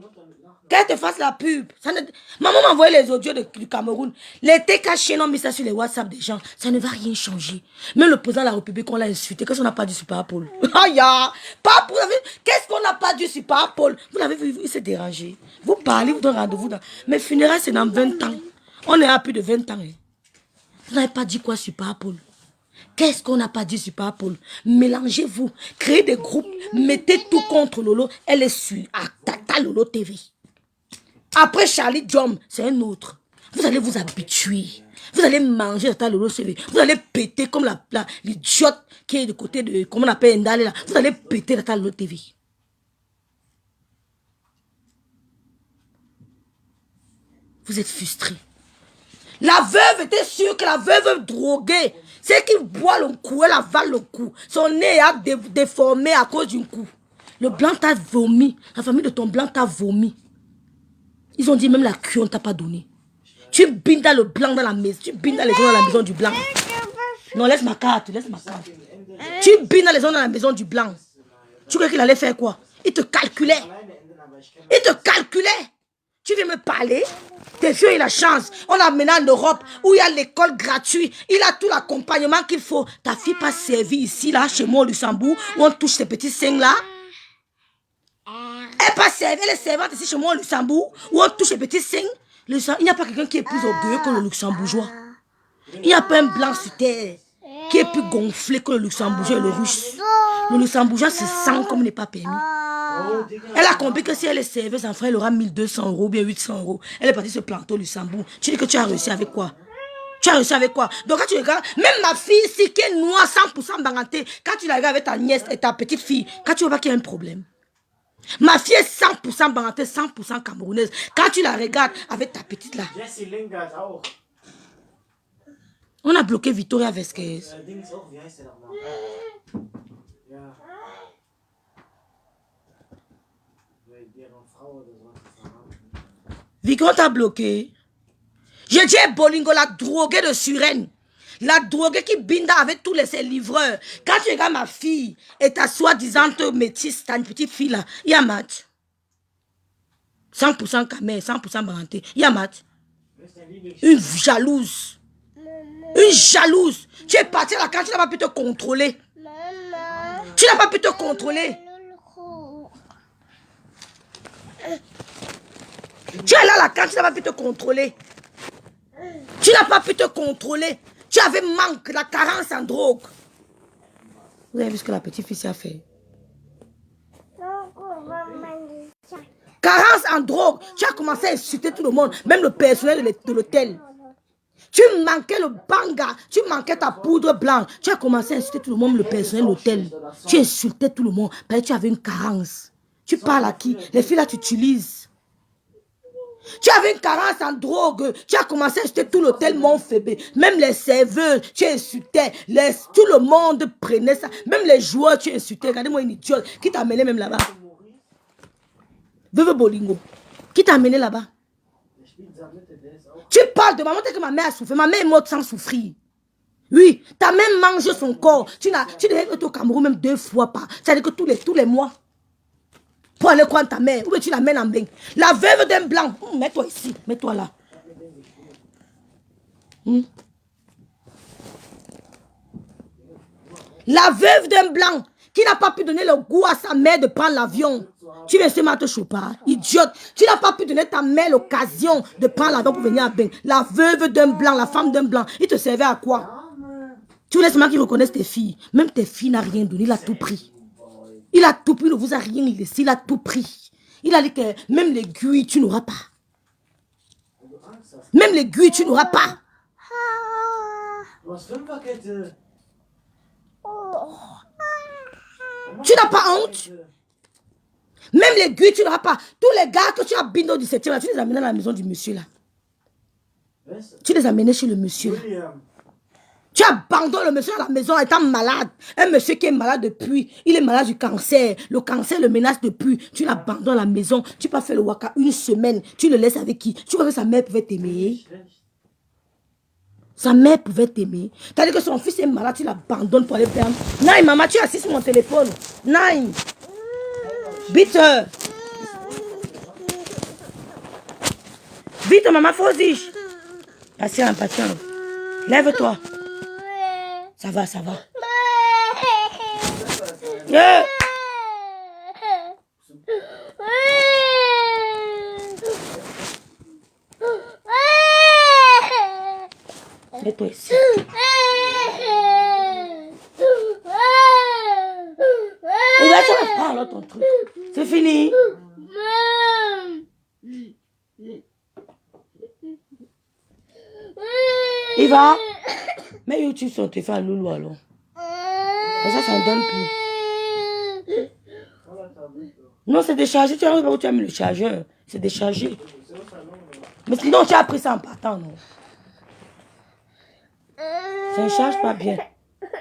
Qu'elle te fasse la pub. Maman m'a envoyé les audios du Cameroun. Les TK ont mis ça sur les WhatsApp des gens. Ça ne va rien changer. Même le président de la République, on l'a insulté. Qu'est-ce qu'on n'a pas dit sur Parapol? Aïe, qu'est-ce qu'on n'a pas dit sur Parapol? Vous l'avez vu, il s'est dérangé. Vous parlez, vous donnez rendez-vous. Mes funérailles, c'est dans 20 ans. On est à plus de 20 ans. Hein. Vous n'avez pas dit quoi sur Parapol? Qu'est-ce qu'on n'a pas dit sur Parapol? Mélangez-vous. Créez des groupes. Mettez tout contre Lolo. Elle est sur Tata Lolo TV. Après Charlie Diom, c'est un autre. Vous allez vous habituer. Vous allez manger Tata Lolo TV. Vous allez péter comme l'idiote qui est du côté de, comment on appelle Ndale là. Vous allez péter Tata Lolo TV. Vous êtes frustrés. La veuve était sûre que la veuve droguée, c'est qui boit le coup, elle avale le coup. Son nez a déformé à cause d'un coup. Le blanc t'a vomi. La famille de ton blanc t'a vomi. Ils ont dit même la queue, on t'a pas donné. Tu bines dans le blanc dans la maison. Tu bines dans les gens dans la maison du blanc. Non, laisse ma carte, laisse ma carte. Tu bines dans les gens dans la maison du blanc. Tu crois qu'il allait faire quoi? Il te calculait. Il te calculait. Tu viens me parler? Tes vieux, il a chance. On l'a amené en Europe où il y a l'école gratuite. Il a tout l'accompagnement qu'il faut. Ta fille pas servie ici, là, chez moi au Luxembourg, où on touche ces petits seins là. Elle n'est pas servie, elle est servante ici chez moi au Luxembourg, où on touche les petits seins. Il n'y a pas quelqu'un qui est plus orgueilleux que le Luxembourgeois. Il n'y a pas un blanc sur terre qui est plus gonflé que le Luxembourgeois et le russe. Le Luxembourgeois se sent comme il n'est pas permis. Elle a compris que si elle est serveuse en France, elle aura 1200 € ou bien 800 €. Elle est partie se planter au Luxembourg. Tu dis que tu as réussi avec quoi? Tu as réussi avec quoi? Donc quand tu regardes, même ma fille ici qui est noire, 100% banganté, quand tu la regardes avec ta nièce et ta petite fille, quand tu vois pas qu'il y a un problème. Ma fille est 100% banganté, 100% camerounaise. Quand tu la regardes avec ta petite là. On a bloqué Victoria Vesquez. Vicky, on t'a bloqué. Je dis Bolingo, la droguée de Suresnes. La droguée qui binda avec tous ses livreurs. Quand tu regardes ma fille et ta soi-disant métisse, ta petite fille là, il y a match. 100% camé, 100% banté. Il y a match. Une jalouse. Une jalouse. Tu es parti là quand tu n'as pas pu te contrôler. Tu n'as pas pu te contrôler. Tu es là quand tu n'as pas pu te contrôler. Tu n'as pas pu te contrôler. Tu avais manque, la carence en drogue. Vous avez vu ce que la petite fille a fait? Carence en drogue. Tu as commencé à insulter tout le monde, même le personnel de l'hôtel. Tu manquais le banga, tu manquais ta poudre blanche. Tu as commencé à insulter tout le monde, le personnel de l'hôtel. Tu insultais tout le monde parce que tu avais une carence. Tu parles à qui? Les filles là, tu utilises. Tu avais une carence en drogue. Tu as commencé à insulter tout l'hôtel Montfébé. Même les serveurs, tu insultais. Tout le monde prenait ça. Même les joueurs, tu insultais. Regardez-moi une idiote. Qui t'a amené même là-bas? Veuve Bolingo. Qui t'a amené là-bas? Tu parles de maman, que ma mère a souffert. Ma mère est morte sans souffrir. Oui, ta mère mange son corps. Tu devais être au Cameroun même 2 fois par. C'est-à-dire que tous les mois. Pour aller prendre ta mère. Ou bien tu l'amènes en bain. La veuve d'un blanc. Mets-toi ici. Mets-toi là. La veuve d'un blanc qui n'a pas pu donner le goût à sa mère de prendre l'avion. Tu viens seulement te choper. Idiote. Tu n'as pas pu donner ta mère l'occasion de prendre l'avion pour venir à bain. La veuve d'un blanc, la femme d'un blanc. Il te servait à quoi? Tu voulais seulement qu'ils reconnaissent tes filles. Même tes filles n'ont rien donné. Il a tout pris. Il a tout pris, il ne vous a rien laissé, il a tout pris. Il a dit que même l'aiguille, tu n'auras pas. Même l'aiguille, tu n'auras pas. Tu n'as pas honte? Même l'aiguille, tu n'auras pas. Tous les gars que tu as bindés au 17e, tu les as amenés dans la maison du monsieur là. Tu les as amenés chez le monsieur là. Tu abandonnes le monsieur à la maison étant malade. Un monsieur qui est malade depuis. Il est malade du cancer. Le cancer le menace depuis. Tu l'abandonnes à la maison. Tu peux faire le waka une semaine. Tu le laisses avec qui? Tu crois que sa mère pouvait t'aimer? Sa mère pouvait t'aimer. T'as dit que son fils est malade. Tu l'abandonnes pour aller faire. Naïm, maman, tu es assis sur mon téléphone. Naïm. Vite. Vite, maman, faut-y. Patient, patient. Lève-toi. Ça va, ça va. Yeah. Mets-toi ici. Il va te prendre ton truc. C'est fini. Il va. Mais YouTube sur tes fans loulou alors. Ça ne donne plus. Non, c'est déchargé. Tu arrives où tu as mis le chargeur. C'est déchargé. Mais sinon, tu as pris ça en partant, non? Ça ne charge pas bien.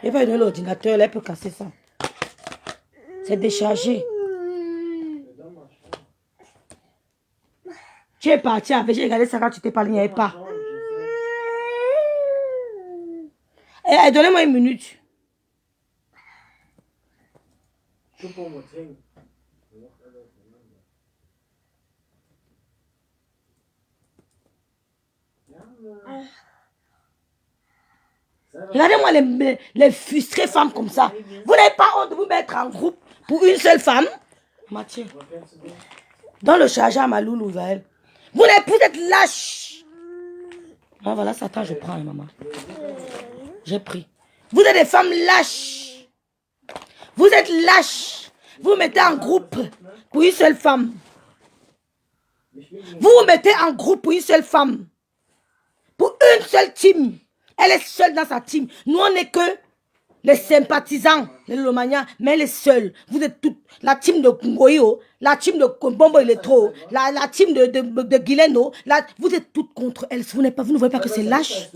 Il va donner l'ordinateur, là, il peut casser ça. C'est déchargé. Tu es parti avec, j'ai regardé ça quand tu t'es parlé, il n'y avait pas. Eh, donnez-moi une minute. Regardez-moi les frustrées femmes comme ça. Vous n'avez pas honte de vous mettre en groupe pour une seule femme? Mathieu. Dans le chargeur à ma loulou, Vaël. Vous êtes lâche. Ah, voilà, Satan, je prends, maman. J'ai pris. Vous êtes des femmes lâches. Vous êtes lâches. Vous vous mettez en groupe pour une seule femme. Vous vous mettez en groupe pour une seule femme. Pour une seule team. Elle est seule dans sa team. Nous, on n'est que les sympathisants, les Lomania, mais elle est seule. Vous êtes toutes. La team de Ngoyo, la team de Bombo Electro, la team de Guileno. Vous êtes toutes contre elle. Vous ne voyez pas que c'est lâche.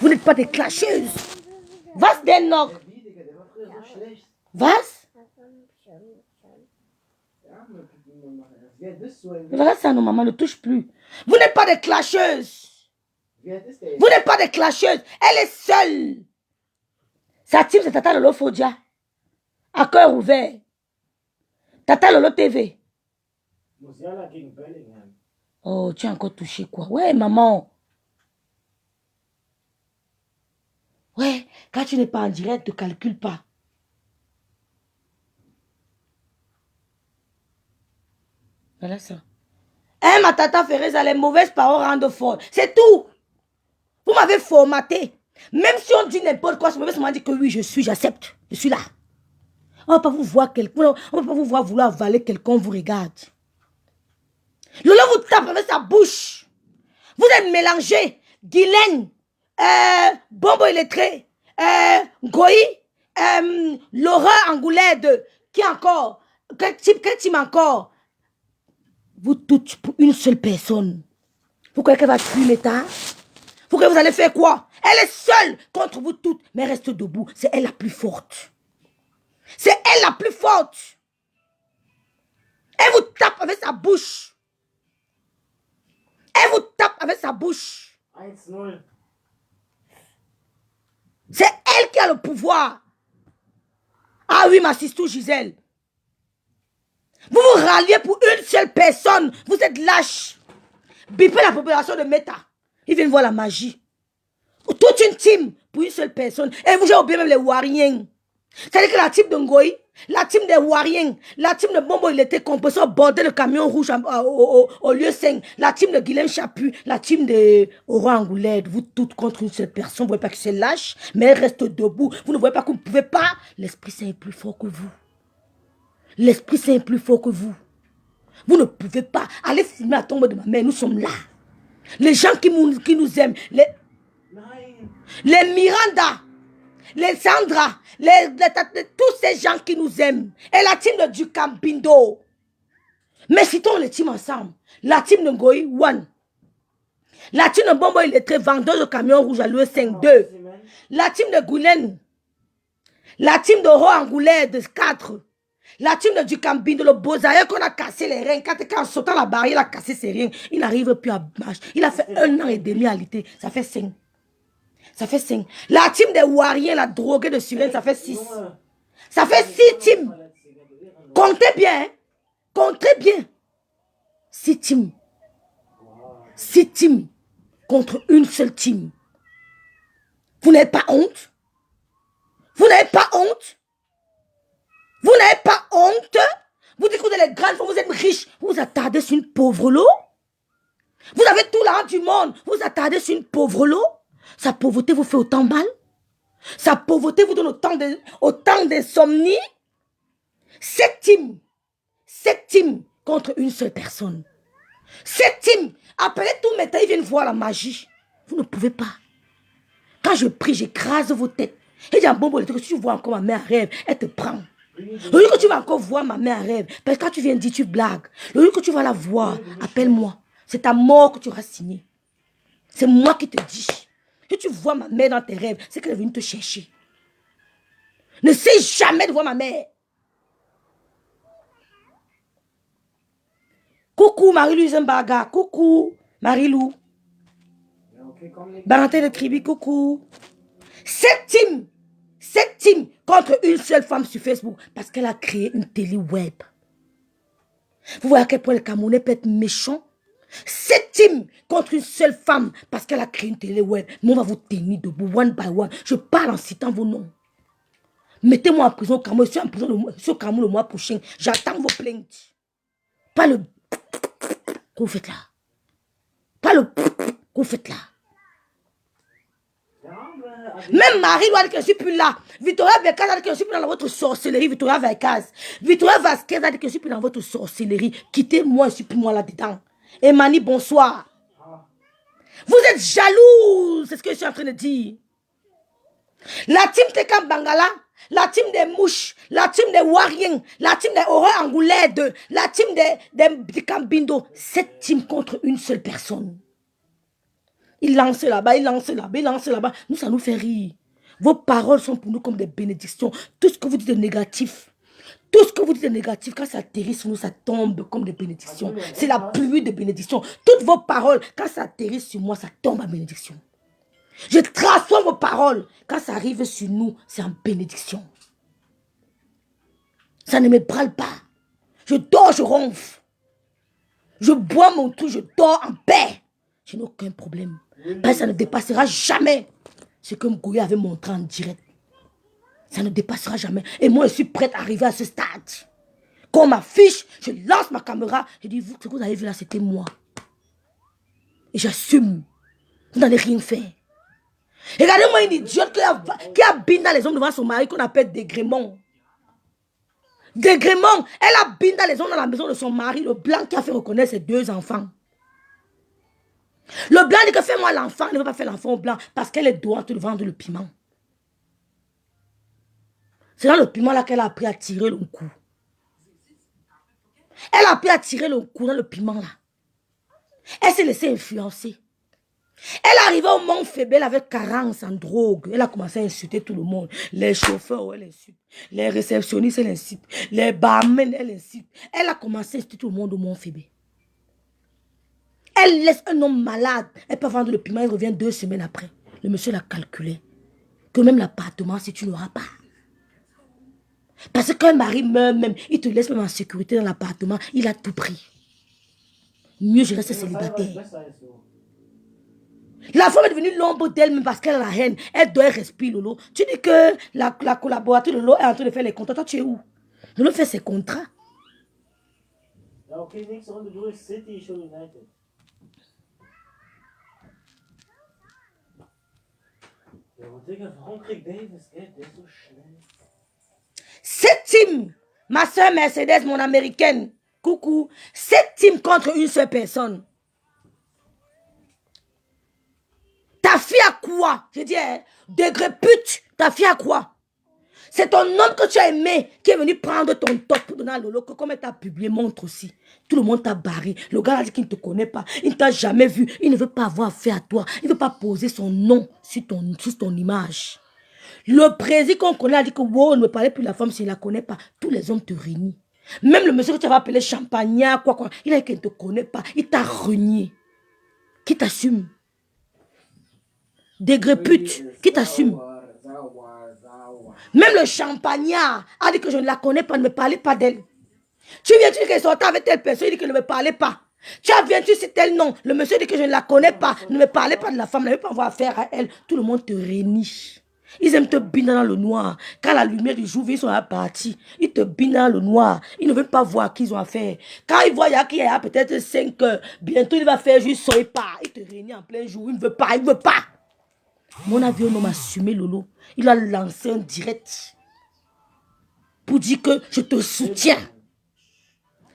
Vous n'êtes pas des clasheuses. Was denn noch? Was? Voilà ça, non, maman, ne touche plus. Vous n'êtes pas des clasheuses. Vous n'êtes pas des clasheuses. Elle est seule. Sa team, c'est Tata Lolo Fodia. À cœur ouvert. Tata Lolo TV. Oh, tu as encore touché quoi? Ouais, maman. Ouais, quand tu n'es pas en direct, ne calcule pas. Voilà ça. Eh, ma tata Ferreza, les mauvaises paroles rendent fortes. C'est tout. Vous m'avez formaté. Même si on dit n'importe quoi, je me dit que oui, j'accepte. Je suis là. On ne va pas vous voir quelqu'un, on ne va pas vous voir vouloir avaler quelqu'un, vous regarde. Lolo vous tape avec sa bouche. Vous êtes mélangés. Guylaine, Bombo Illettré, Goyi, Laura Angoulède, qui encore? Quel type encore? Vous toutes pour une seule personne. Vous croyez qu'elle va tuer l'État? Vous croyez que vous allez faire quoi? Elle est seule contre vous toutes, mais elle reste debout. C'est elle la plus forte. C'est elle la plus forte. Elle vous tape avec sa bouche. Elle vous tape avec sa bouche. C'est elle qui a le pouvoir. Ah oui, ma sister Gisèle. Vous vous ralliez pour une seule personne. Vous êtes lâche. Bipez la population de Meta. Ils viennent voir la magie. Toute une team pour une seule personne. Et vous avez oublié même les Wariens. C'est-à-dire que la team de Ngoï, la team des Wariens, la team de Bombo, il était composé au bord de le camion rouge au lieu 5. La team de Guilhem Chapu, la team de Aura Angoulède. Vous toutes contre une seule personne. Vous ne voyez pas que c'est lâche, mais elle reste debout. Vous ne voyez pas que vous ne pouvez pas. L'Esprit Saint est plus fort que vous. L'Esprit Saint est plus fort que vous. Vous ne pouvez pas aller filmer la tombe de ma mère. Nous sommes là. Les gens qui nous aiment, les Miranda, les Sandra, tous ces gens qui nous aiment. Et la team de Ducambindo. Mais citons les teams ensemble. La team de Ngoï, one. La team de Bombo, il est très vendeur de camion rouge à l'UE 5-2. La team de Goulen. La team de Roangoulais de 4. La team de Ducambindo, le Bozaïe qu'on a cassé les reins. Quand en sautant la barrière, il a cassé ses reins. Il n'arrive plus à marcher. Il a fait 1 an et demi à lutter. Ça fait 5. Ça fait 5. La team des Wariens, la droguée de Suren, ça fait 6. Ça fait 6 teams. Comptez bien. Hein? Comptez bien. 6 teams. 6 teams contre une seule team. Vous n'avez pas honte? Vous n'avez pas honte? Vous n'avez pas honte? Vous dites que vous êtes les grandes, vous êtes riches. Vous vous attardez sur une pauvre lot? Vous avez tout l'argent du monde. Vous vous attardez sur une pauvre lot? Sa pauvreté vous fait autant mal? Sa pauvreté vous donne autant d'insomnie? 7 teams contre une seule personne. 7 teams. Appelez tous mes tailles, ils viennent voir la magie. Vous ne pouvez pas. Quand je prie, j'écrase vos têtes. Et j'ai un bon que si tu vois encore ma mère en rêve, elle te prend. Le jour que tu vas encore voir ma mère en rêve, parce que quand tu viens dire, tu blagues. Le jour que tu vas la voir, appelle-moi. C'est ta mort que tu auras signée. C'est moi qui te dis. Si tu vois ma mère dans tes rêves, c'est qu'elle est venue te chercher. Ne sais jamais de voir ma mère. Coucou Marie-Louise Mbaga. Coucou Marie-Lou. Baranté de Tribi, coucou. 7 teams contre une seule femme sur Facebook parce qu'elle a créé une télé web. Vous voyez à quel point le Camerounais peut être méchant? 7 teams contre une seule femme parce qu'elle a créé une télé web. Mais on va vous tenir debout, one by one. Je parle en citant vos noms. Mettez-moi en prison au Cameroun. Je suis en prison au Cameroun le mois prochain. J'attends vos plaintes. Pas le que vous faites là. Pas le que vous faites là. Même Marie doit dire que je ne suis plus là. Victoria Vercaz a dit que je ne suis plus dans votre sorcellerie. Victoria Vercaz. Victoria Vasquez a dit que je ne suis plus dans votre sorcellerie. Quittez-moi, je ne suis plus moi là-dedans. Emani, bonsoir. Vous êtes jaloux. C'est ce que je suis en train de dire. La team Tekam Bangala, la team des mouches, la team des Wariens, la team des Horreurs Angoulaides, la team des Cambindo. 7 teams contre une seule personne. Il lance là-bas, il lance là-bas, il lance là-bas. Nous, ça nous fait rire. Vos paroles sont pour nous comme des bénédictions. Tout ce que vous dites de négatif, tout ce que vous dites de négatif, quand ça atterrit sur nous, ça tombe comme des bénédictions. C'est la pluie de bénédictions. Toutes vos paroles, quand ça atterrit sur moi, ça tombe en bénédiction. Je transforme vos paroles. Quand ça arrive sur nous, c'est en bénédiction. Ça ne me brûle pas. Je dors, je ronfle. Je bois mon truc, je dors en paix. Je n'ai aucun problème. Parce que ça ne dépassera jamais ce que Mgoya avait montré en direct. Ça ne dépassera jamais. Et moi, je suis prête à arriver à ce stade. Quand on m'affiche, je lance ma caméra. Je dis, ce que vous avez vu là, c'était moi. Et j'assume. Vous n'allez rien faire. Regardez-moi une idiote qui a bindé les hommes devant son mari qu'on appelle Dégrémont. Dégrémont, elle a bindé les hommes dans la maison de son mari, le blanc qui a fait reconnaître ses 2 enfants. Le blanc dit que fais-moi l'enfant, il ne veut pas faire l'enfant au blanc parce qu'elle est droite de vendre le piment. C'est dans le piment là qu'elle a appris à tirer le coup. Elle a appris à tirer le coup dans le piment là. Elle s'est laissée influencer. Elle est arrivée au Mont Fébel avec carence en drogue. Elle a commencé à insulter tout le monde. Les chauffeurs, elle insulte. Les réceptionnistes, elle insulte. Les barmen, elle insulte. Elle a commencé à insulter tout le monde au Mont Fébel. Elle laisse un homme malade. Elle peut vendre le piment, il revient 2 semaines après. Le monsieur l'a calculé. Que même l'appartement, si tu n'auras pas. Parce qu'un mari meurt même, il te laisse même en sécurité dans l'appartement, il a tout pris. Mieux je reste célibataire. La femme est devenue l'ombre d'elle-même parce qu'elle a la haine. Elle doit respirer Lolo. Tu dis que la collaboratrice Lolo est en train de faire les contrats. Toi, tu es où? Lolo fait ses contrats. Okay, nächste Runde durch City, schon United. Ja, aber Digga, warum kriegt Davis Geld? Der ist so schnell. 7 teams Ma soeur Mercedes, mon américaine. Coucou. 7 teams contre une seule personne. Ta fille a quoi? Je dis, degré pute. Ta fille a quoi? C'est ton homme que tu as aimé qui est venu prendre ton top pour donner à Lolo. Que comme elle t'a publié, montre aussi. Tout le monde t'a barré. Le gars a dit qu'il ne te connaît pas. Il ne t'a jamais vu. Il ne veut pas avoir affaire à toi. Il ne veut pas poser son nom sur ton image. Le président qu'on connaît a dit que wow, ne me parlez plus de la femme s'il ne la connaît pas. Tous les hommes te réunissent. Même le monsieur que tu avais appelé Champagnat, quoi. Il a dit qu'il ne te connaît pas. Il t'a renié. Qui t'assume? Degré pute. Qui t'assume? Même le Champagnat a dit que je ne la connais pas, ne me parlez pas d'elle. Tu viens, tu dis qu'elle sortait avec telle personne, il dit que ne me parlez pas. Tu viens, tu sais tel nom. Le monsieur dit que je ne la connais pas, ne me parlez pas de la femme, ne veut pas avoir affaire à elle. Tout le monde te réunit. Ils aiment te biner dans le noir. Quand la lumière du jour vient, ils sont à la partie. Ils te binent dans le noir. Ils ne veulent pas voir à qui ils ont affaire. Quand ils voient qu'il y a peut-être 5 heures, bientôt il va faire juste soyez pas. Il te réunit en plein jour. Il ne veut pas, il ne veut pas. Mon avion m'a assumé Lolo. Il a lancé un direct pour dire que je te soutiens.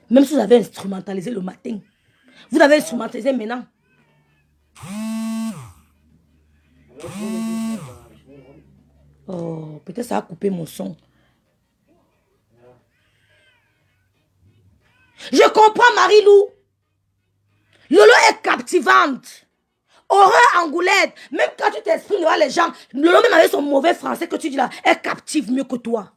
Même si vous avez instrumentalisé le matin. Vous avez instrumentalisé maintenant. Oh, peut-être ça a coupé mon son. Je comprends Marie-Lou. Lolo est captivante. Horreur Angoulette. Même quand tu t'exprimes devant les gens, Lolo même avec son mauvais français que tu dis là, elle captive mieux que toi.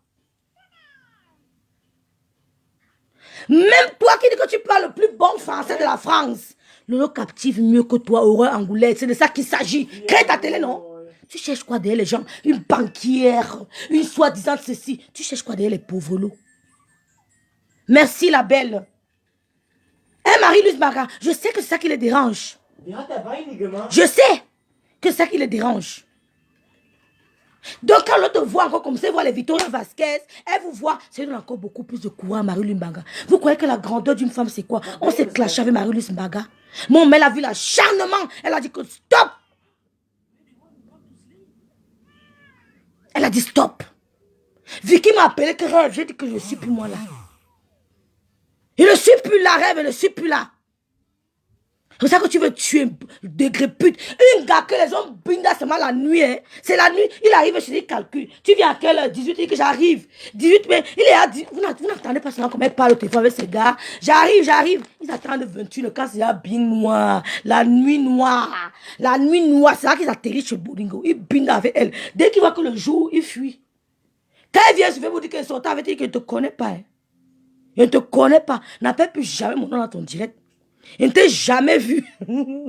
Même toi qui dis que tu parles le plus bon français de la France, Lolo captive mieux que toi, Horreur Angoulette. C'est de ça qu'il s'agit. Crée ta télé, non? Tu cherches quoi derrière les gens? Une banquière, une soi-disant ceci. Tu cherches quoi derrière les pauvres lots? Merci la belle. Hein, Marie-Louise Maga, je sais que c'est ça qui les dérange. Je sais que c'est ça qui les dérange. Donc quand l'autre te voit encore comme ça, voit les Victoria Vasquez, elle vous voit, ça lui donne encore beaucoup plus de courage à Marie-Louise Mbaga. Vous croyez que la grandeur d'une femme c'est quoi? On s'est clashé avec Marie-Louise Mbaga. Mon mère a vu l'acharnement, elle a dit que stop. Elle a dit stop. Vicky m'a appelé que rêve, j'ai dit que je ne suis plus moi là. Je ne suis plus là, rêve, je ne suis plus là. C'est ça que tu veux tuer un degré pute. Un gars que les hommes binda seulement la nuit. Hein. C'est la nuit. Il arrive chez lui, il calcule. Tu viens à quelle heure? 18, il dit que j'arrive. 18, mais il est à 10. Vous n'entendez pas seulement comment elle parle au téléphone avec ces gars. J'arrive. Ils attendent 28, le cas c'est bien noir. La nuit noire. La nuit noire, c'est là qu'ils atterrissent chez Bolingo. Ils bindent avec elle. Dès qu'il voit que le jour, il fuit. Quand elle vient, je vais vous dire qu'elle sort avec elle, qu'elle ne te connaît pas. Hein. Elle ne te connaît pas. N'appelle plus jamais mon nom dans ton direct. Je ne t'ai jamais vu. On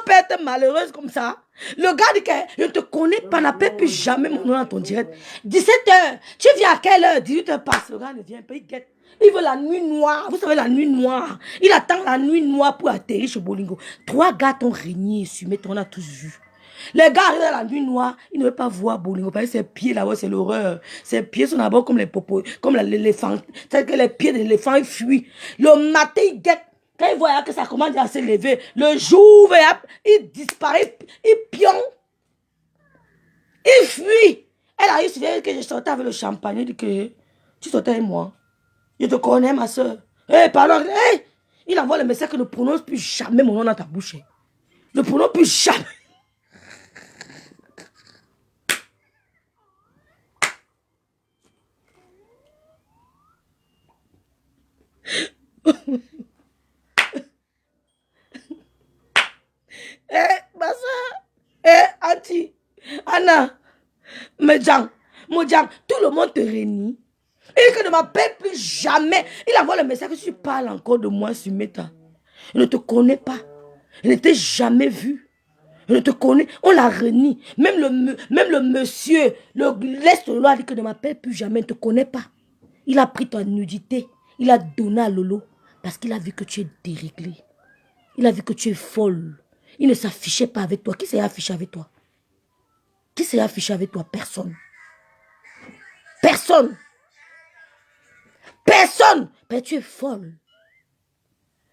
peut être malheureuse comme ça. Le gars dit que je ne te connais pas, n'appelle plus jamais mon nom dans ton direct. 17h, tu viens à quelle heure? 18h passe, le gars ne vient pas, il guette. Il veut la nuit noire, vous savez la nuit noire. Il attend la nuit noire pour atterrir chez Bolingo. 3 gars t'ont régné sur on a tous vu. Les gars arrivent dans la nuit noire, ils ne veulent pas voir Bolingo. Parce que ses pieds là-bas, c'est l'horreur. Ses pieds sont d'abord comme les popos, comme l'éléphant. C'est que les pieds de l'éléphant, ils fuient. Le matin, ils guettent. Quand ils voient que ça commence à se lever, le jour, il disparaît, il pion. Il fuit. Elle a eu suffisant que je sortais avec le champagne. Elle dit que tu sortais avec moi. Je te connais, ma soeur. Pardon. Il envoie le message que ne prononce plus jamais mon nom dans ta bouche. Ne prononce plus jamais. Ma soeur, Auntie, Anna, Medjan, tout le monde te réunit. Et que ne m'appelle plus jamais. Il envoie le message que tu parles encore de moi sur Meta. Je ne te connais pas. Je ne t'ai jamais vu. Je ne te connais. On l'a renie. Même le monsieur, l'Est de loi a dit que ne m'appelle plus jamais. Je ne te connais pas. Il a pris ta nudité. Il a donné à Lolo. Parce qu'il a vu que tu es déréglé. Il a vu que tu es folle. Il ne s'affichait pas avec toi. Qui s'est affiché avec toi? Qui s'est affiché avec toi? Personne. Personne. Personne. Mais tu es folle.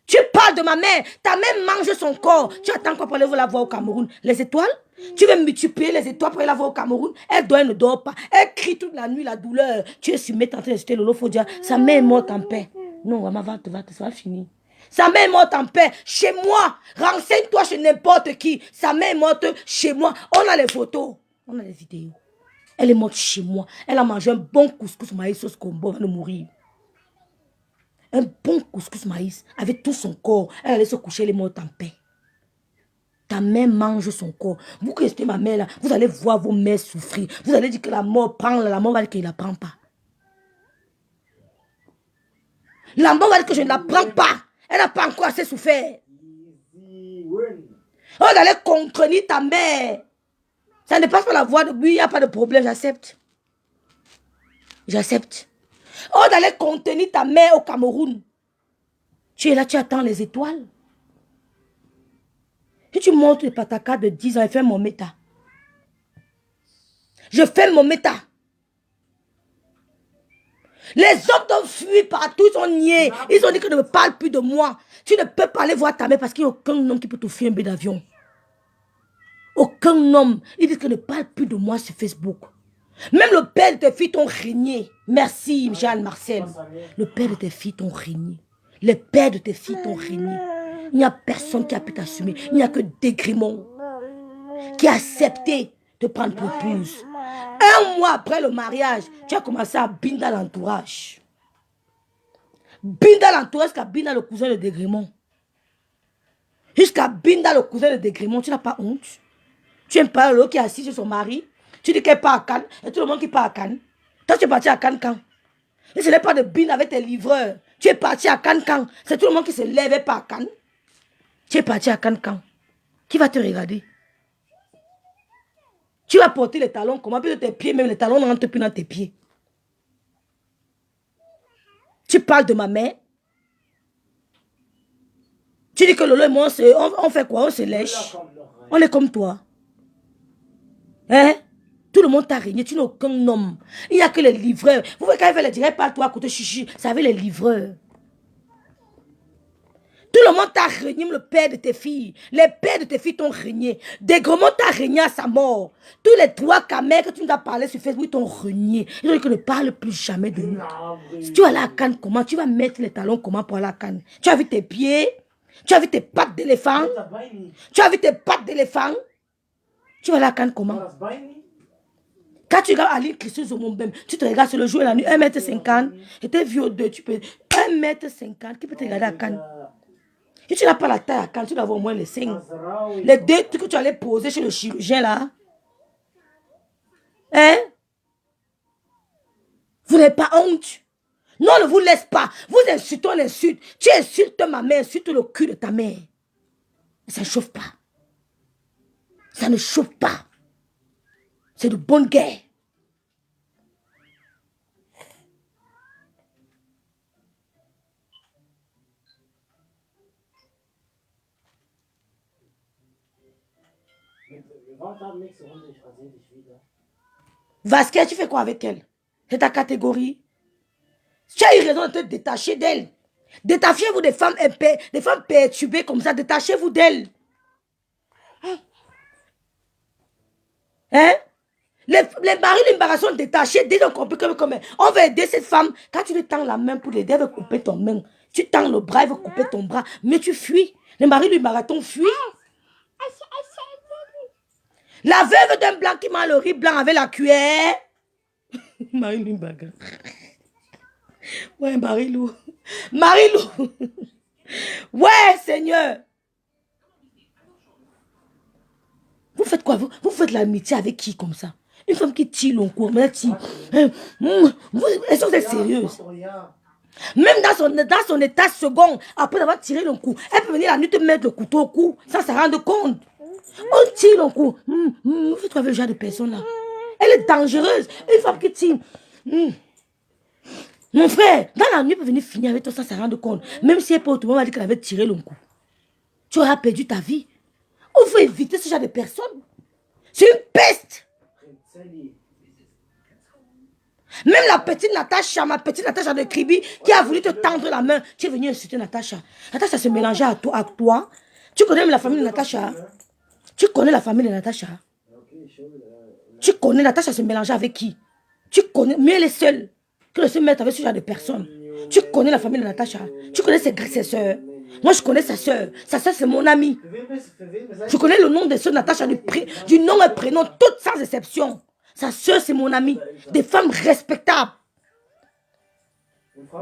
Tu parles de ma mère. Ta mère mange son corps. Tu attends quoi pour aller la voir au Cameroun? Les étoiles? Tu veux multiplier les étoiles pour aller la voir au Cameroun. Elle dort, elle ne dort pas. Elle crie toute la nuit, la douleur. Tu es sur mettre en train de jeter Lolo, faut dire, sa mère est morte en paix. Non, maman, ça va finir. Sa mère est morte en paix. Chez moi. Renseigne-toi chez n'importe qui. Sa mère est morte chez moi. On a les photos. On a les vidéos. Elle est morte chez moi. Elle a mangé un bon couscous maïs sauce combo avant de mourir. Un bon couscous maïs avec tout son corps. Elle allait se coucher, elle est morte en paix. Ta mère mange son corps. Vous qui restez ma mère là, vous allez voir vos mères souffrir. Vous allez dire que la mort prend, la mort va dire qu'il ne la prend pas. La mort va dire que je ne la prends pas. Elle n'a pas encore assez souffert. On allait contredire ta mère. Ça ne passe pas la voie de lui, il n'y a pas de problème, j'accepte. J'accepte. On allait contenir ta mère au Cameroun. Tu es là, tu attends les étoiles. Si tu montes le pataka de 10 ans, je fais mon méta. Je fais mon méta. Les hommes t'ont fui partout, ils ont nié. Ils ont dit que ne me parle plus de moi. Tu ne peux pas aller voir ta mère parce qu'il n'y a aucun homme qui peut t'offrir un billet d'avion. Aucun homme. Ils disent que ne parle plus de moi sur Facebook. Même le père de tes filles t'ont régné. Merci, Jeanne-Marcel. Le père de tes filles t'ont régné. Les pères de tes filles t'ont régné. Il n'y a personne qui a pu t'assumer. Il n'y a que Dégrimont qui a accepté de prendre pour épouse. Un mois après le mariage, tu as commencé à binder l'entourage. Binder l'entourage jusqu'à binder le cousin de Dégrimont. Jusqu'à binder le cousin de Dégrimont. Tu n'as pas honte. Tu aimes pas l'autre qui est assis sur son mari. Tu dis qu'elle part à Cannes. Et tout le monde qui part à Cannes. Toi, tu es parti à Cannes quand? Et ce n'est pas de binder avec tes livreurs. Tu es parti à Cannes quand? C'est tout le monde qui se lève et part à Cannes. Tu es parti à Cannes quand? Qui va te regarder? Tu vas porter les talons comment? Puis de tes pieds, même les talons ne rentrent plus dans tes pieds. Tu parles de ma mère. Tu dis que Lolo et moi, on fait quoi? On se lèche. On est comme toi. Hein? Tout le monde t'a régné. Tu n'as aucun homme. Il n'y a que les livreurs. Vous voyez quand il fait les directs par toi à côté chichi. Ça avait les livreurs. Tout le monde t'a régné, le père de tes filles. Les pères de tes filles t'ont régné. Dégrimont t'a régné à sa mort. Tous les trois camères que tu nous as parlé sur Facebook t'ont régné. Ils ont dit que ne parle plus jamais de nous. Si tu vas aller à Cannes, comment? Tu vas mettre les talons comment pour aller à Cannes? Tu as vu tes pieds? Tu as vu tes pattes d'éléphant? Tu as vu tes pattes d'éléphant? Tu vas aller à Cannes comment? Quand tu regardes Aline Christine Zomombem, tu te regardes sur le jour et la nuit, 1m50. Et t'es vieux de, tu peux. 1m50, qui peut te regarder à Cannes? Si tu n'as pas la taille à Cannes, tu dois avoir au moins les seins. Les deux trucs que tu allais poser chez le chirurgien là. Hein? Vous n'avez pas honte? Non, ne vous laisse pas. Vous insultez, on insulte. Tu insultes ma mère, insulte le cul de ta mère. Ça ne chauffe pas. Ça ne chauffe pas. C'est de bonne guerre. Vasquez, tu fais quoi avec elle? C'est ta catégorie. Tu as eu raison de te détacher d'elle. Détachez-vous des femmes perturbées comme ça. Détachez-vous d'elle. Hein? Les maris, les maris sont détachés. Dès qu'on peut comme on va aider cette femme. Quand tu lui tends la main pour l'aider, elle veut couper ton main. Tu tends le bras, elle veut couper ton bras. Mais tu fuis. Les maris, lui marathon fuit. La veuve d'un blanc qui mange le riz blanc avec la cuillère. Marie-Lou Mbaga. Ouais, Marie-Lou. Marie-Lou. Ouais, Seigneur. Vous faites quoi? Vous faites l'amitié avec qui comme ça? Une femme qui tire le cou. Est-ce que vous êtes sérieuse? Même dans son état second, après avoir tiré le cou, elle peut venir la nuit te mettre le couteau au cou sans se rendre compte. On tire le cou. Vous faites quoi avec le genre de personne là? Elle est dangereuse. Une femme qui tire. Mon frère, dans la nuit, elle peut venir finir avec toi sans se rendre compte. Même si elle peut, tout le monde va dire qu'elle avait tiré le cou. Tu auras perdu ta vie. Il faut éviter ce genre de personnes. C'est une peste. Même la petite Natacha, ma petite Natacha de Kribi, qui a voulu te tendre la main, tu es venu insulter Natacha. Natacha se mélangeait à toi. Tu connais même la famille de Natacha? Tu connais la famille de Natacha? Tu connais Natacha se mélanger avec qui? Tu connais, mais elle est seule. Que le seul mettre avec ce genre de personnes. Tu connais la famille de Natacha. Tu connais ses soeurs. Moi, je connais sa soeur. Sa soeur, c'est mon amie. Je connais le nom de soeur Natacha, du nom et prénom, toutes sans exception. Sa soeur, c'est mon amie. Des femmes respectables.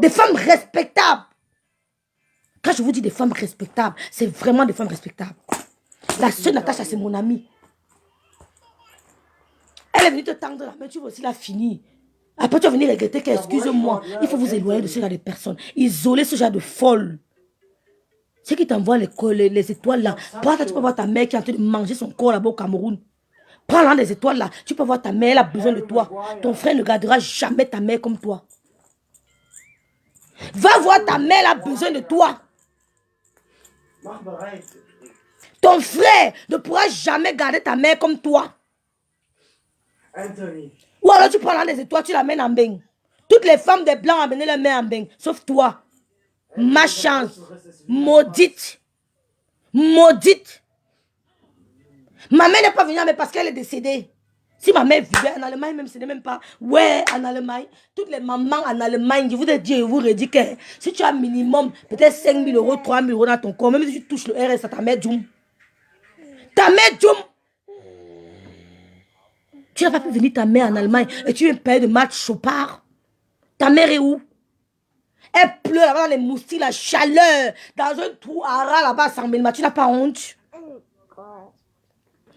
Des femmes respectables. Quand je vous dis des femmes respectables, c'est vraiment des femmes respectables. La soeur Natacha, c'est mon amie. Elle est venue te tendre la main, tu vas aussi la finir. Après, tu vas venir regretter qu'excuse-moi, il faut vous éloigner de ce genre de personnes. Isoler ce genre de folles. Ceux qui t'envoient les étoiles là. Prends, tu peux voir ta mère qui est en train de manger son corps là-bas au Cameroun. Prends l'un des étoiles là. Tu peux voir ta mère, elle a besoin de toi. Ton frère ne gardera jamais ta mère comme toi. Va voir ta mère, elle a besoin de toi. Ton frère ne pourra jamais garder ta mère comme toi. Anthony. Ou alors tu prends l'un des étoiles, tu l'amènes en bain. Toutes les femmes des blancs amenaient leur mère en bain. Sauf toi. Ma chance. Maudite. Maudite. Ma mère n'est pas venue, mais parce qu'elle est décédée. Si ma mère vivait en Allemagne, même ce n'est même pas. Ouais, en Allemagne. Toutes les mamans en Allemagne, je vous ai dit, je vous redis que si tu as minimum peut-être 5 000 euros, 3 000 euros dans ton corps, même si tu touches le RS à ta mère Djoum. Ta mère Djoum. Tu n'as pas pu venir ta mère en Allemagne et tu es un père de match chopard. Ta mère est où? Elle pleure là-bas dans les moustiques, la chaleur, dans un trou à ras là-bas à Saint-Ménima. Tu n'as pas honte?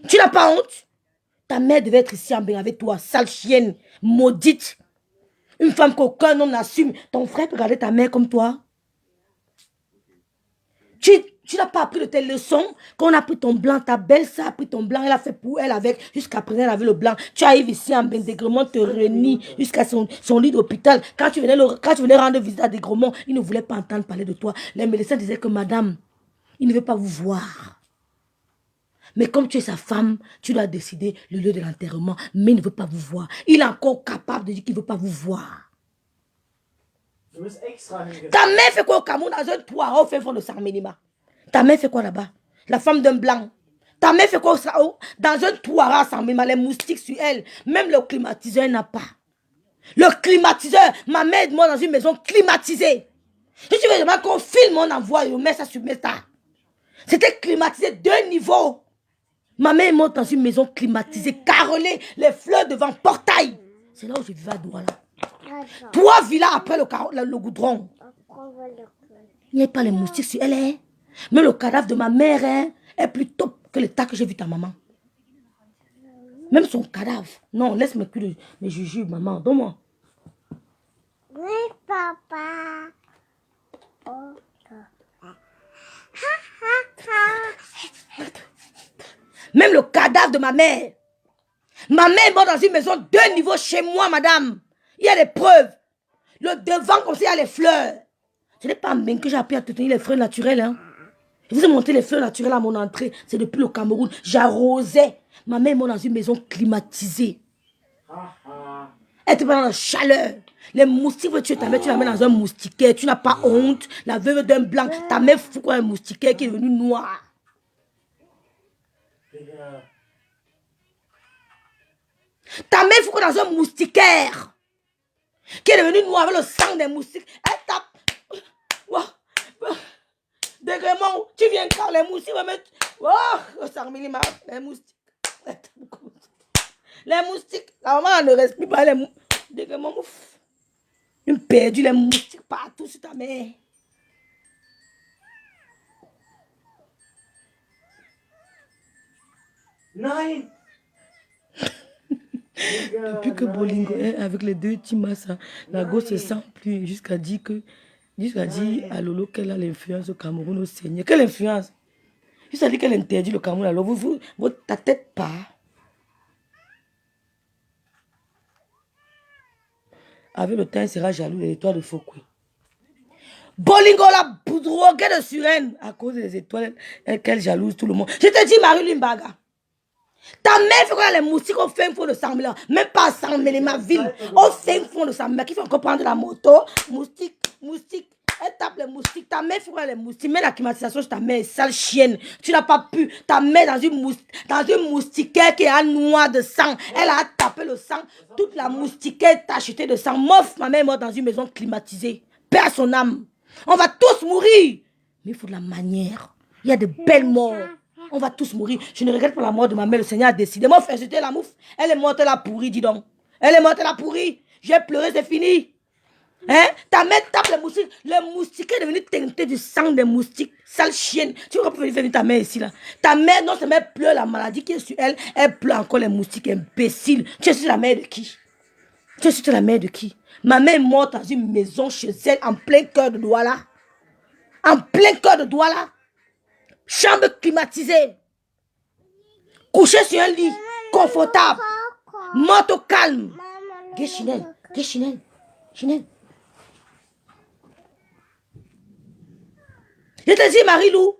Tu n'as pas honte? Ta mère devait être ici en bain avec toi, sale chienne, maudite. Une femme qu'aucun homme n'assume. Ton frère peut regarder ta mère comme toi. Tu n'as pas appris de tes leçons. Quand on a pris ton blanc, ta belle-sœur a pris ton blanc, elle a fait pour elle avec. Jusqu'à présent, elle avait le blanc. Tu arrives ici en bain d'Aigremont, te renie jusqu'à son lit d'hôpital. Quand tu venais rendre visite à Aigremont, il ne voulait pas entendre parler de toi. Les médecins disaient que madame, il ne veut pas vous voir. Mais comme tu es sa femme, tu dois décider le lieu de l'enterrement. Mais il ne veut pas vous voir. Il est encore capable de dire qu'il ne veut pas vous voir. Ta mère fait quoi au Cameroun dans un toit au fin fond de Saint-Ménima? Ta mère fait quoi là-bas? La femme d'un blanc. Ta mère fait quoi dans un toit à Saint-Ménima? Les moustiques sur elle. Même le climatiseur n'a pas. Le climatiseur. Ma mère est morte dans une maison climatisée. Si tu veux demander qu'on filme, on envoie, on met ça sur Meta. C'était climatisé 2 niveaux. Ma mère est morte dans une maison climatisée, carrelée, les fleurs devant portail. C'est là où je vivais à Douala. 3 villas après le goudron. Il n'y a pas les moustiques sur elle. Hein? Mais le cadavre de ma mère hein, est plus top que le tas que j'ai vu ta maman. Même son cadavre. Non, laisse mes culs de mes jujubes, maman. Donne-moi. Oui, papa. Oh, Même le cadavre de ma mère. Ma mère est morte dans une maison 2 niveaux chez moi, madame. Il y a des preuves. Le devant, comme ça, il y a les fleurs. Ce n'est pas bien que j'ai appris à te tenir les fleurs naturelles. Hein. Je vous ai montré les fleurs naturelles à mon entrée. C'est depuis le Cameroun. J'arrosais. Ma mère est morte dans une maison climatisée. Elle était pas dans la chaleur. Les moustiques, tu ta mère, tu la mets dans un moustiquaire. Tu n'as pas honte. La veuve d'un blanc. Ta mère fout quoi un moustiquaire qui est devenu noir. Ta mère fout quoi dans un moustiquaire qui est devenu noir avec le sang des moustiques. Elle tape. Dégrément, tu viens quand les moustiques vont mettre. Oh, sang minimum. Les moustiques. Les moustiques. La maman ne respire pas les moustiques. Dégrément, ouf. Une perdue, les moustiques partout sur ta mère. Non. Depuis que Bolingo est avec les 2 Timasa, la gauche se sent plus jusqu'à dire à Lolo qu'elle a l'influence au Cameroun, au Seigneur. Quelle influence? Juste dit qu'elle interdit le Cameroun. Alors ta tête part. Avec le temps, elle sera jaloux des étoiles de Foucault. Bolingo la droguée de Suren à cause des étoiles qu'elle jalouse tout le monde. Je te dis, Marie Limbaga. Ta mère fait quoi les moustiques au fin fond de Saint-Ménima? Même pas à Saint-Ménima, ma ville. Au fin fond de Saint-Ménima, qui fait encore prendre la moto. Moustique. Elle tape les moustiques. Ta mère fera les moustiques. Mets la climatisation sur ta mère, sale chienne. Tu n'as pas pu. Ta mère dans une moustiquaire qui est noire de sang. Elle a tapé le sang. Toute la moustiquaire est tachetée de sang. Mof, ma mère est morte dans une maison climatisée. Père son âme. On va tous mourir. Mais il faut de la manière. Il y a de belles morts. On va tous mourir. Je ne regrette pas la mort de ma mère. Le Seigneur a décidé. Mof, c'était la mouf. Elle est morte, elle a pourri, dis donc. Elle est morte, elle a pourri. J'ai pleuré, c'est fini. Hein? Ta mère tape les moustiques. Le moustique est devenu teinté du sang des moustiques. Sale chienne. Tu vas pas venir ta mère ici là. Ta mère, non seulement elle pleure la maladie qui est sur elle, elle pleure encore les moustiques, imbécile. Tu es sur la mère de qui? Tu es sur la mère de qui? Ma mère est morte dans une maison chez elle, en plein cœur de Douala. En plein cœur de Douala. Chambre climatisée. Couchée sur un lit. Confortable. Morte au calme. Chinelle. Chinelle. Je te dis, Marie-Lou,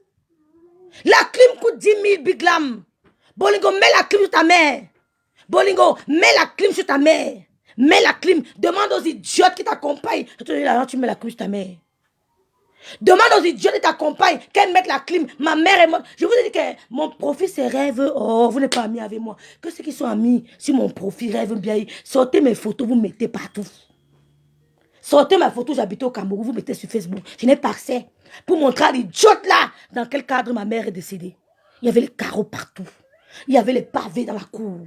la clim coûte 10 000 biglam. Bolingo, mets la clim sur ta mère. Bolingo, mets la clim sur ta mère. Mets la clim. Demande aux idiotes qui t'accompagnent. Je te dis, là, tu mets la clim sur ta mère. Demande aux idiotes qui t'accompagnent qu'elles mettent la clim. Ma mère est morte. Je vous ai dit que mon profil, c'est rêve. Oh, vous n'êtes pas amis avec moi. Que ceux qui sont amis sur mon profil rêve bien. Sortez mes photos, vous mettez partout. Sortez ma photo, j'habite au Cameroun, vous mettez sur Facebook. Je n'ai pas accès. Pour montrer à l'idiote là, dans quel cadre ma mère est décédée. Il y avait les carreaux partout. Il y avait les pavés dans la cour.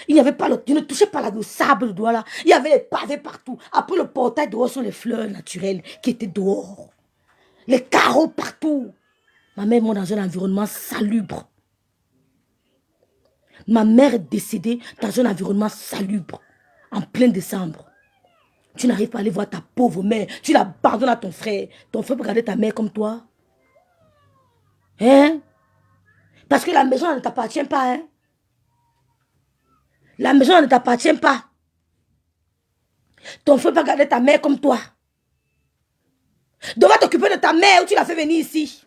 Il n'y avait pas je ne touchais pas le sable de doigt là. Il y avait les pavés partout. Après le portail dehors sont les fleurs naturelles qui étaient dehors. Les carreaux partout. Ma mère est morte dans un environnement salubre. Ma mère est décédée dans un environnement salubre. En plein décembre. Tu n'arrives pas à aller voir ta pauvre mère. Tu l'abandonnes à ton frère. Ton frère peut garder ta mère comme toi. Hein? Parce que la maison ne t'appartient pas. Hein? La maison ne t'appartient pas. Ton frère peut garder ta mère comme toi. Donc va t'occuper de ta mère ou tu l'as fait venir ici.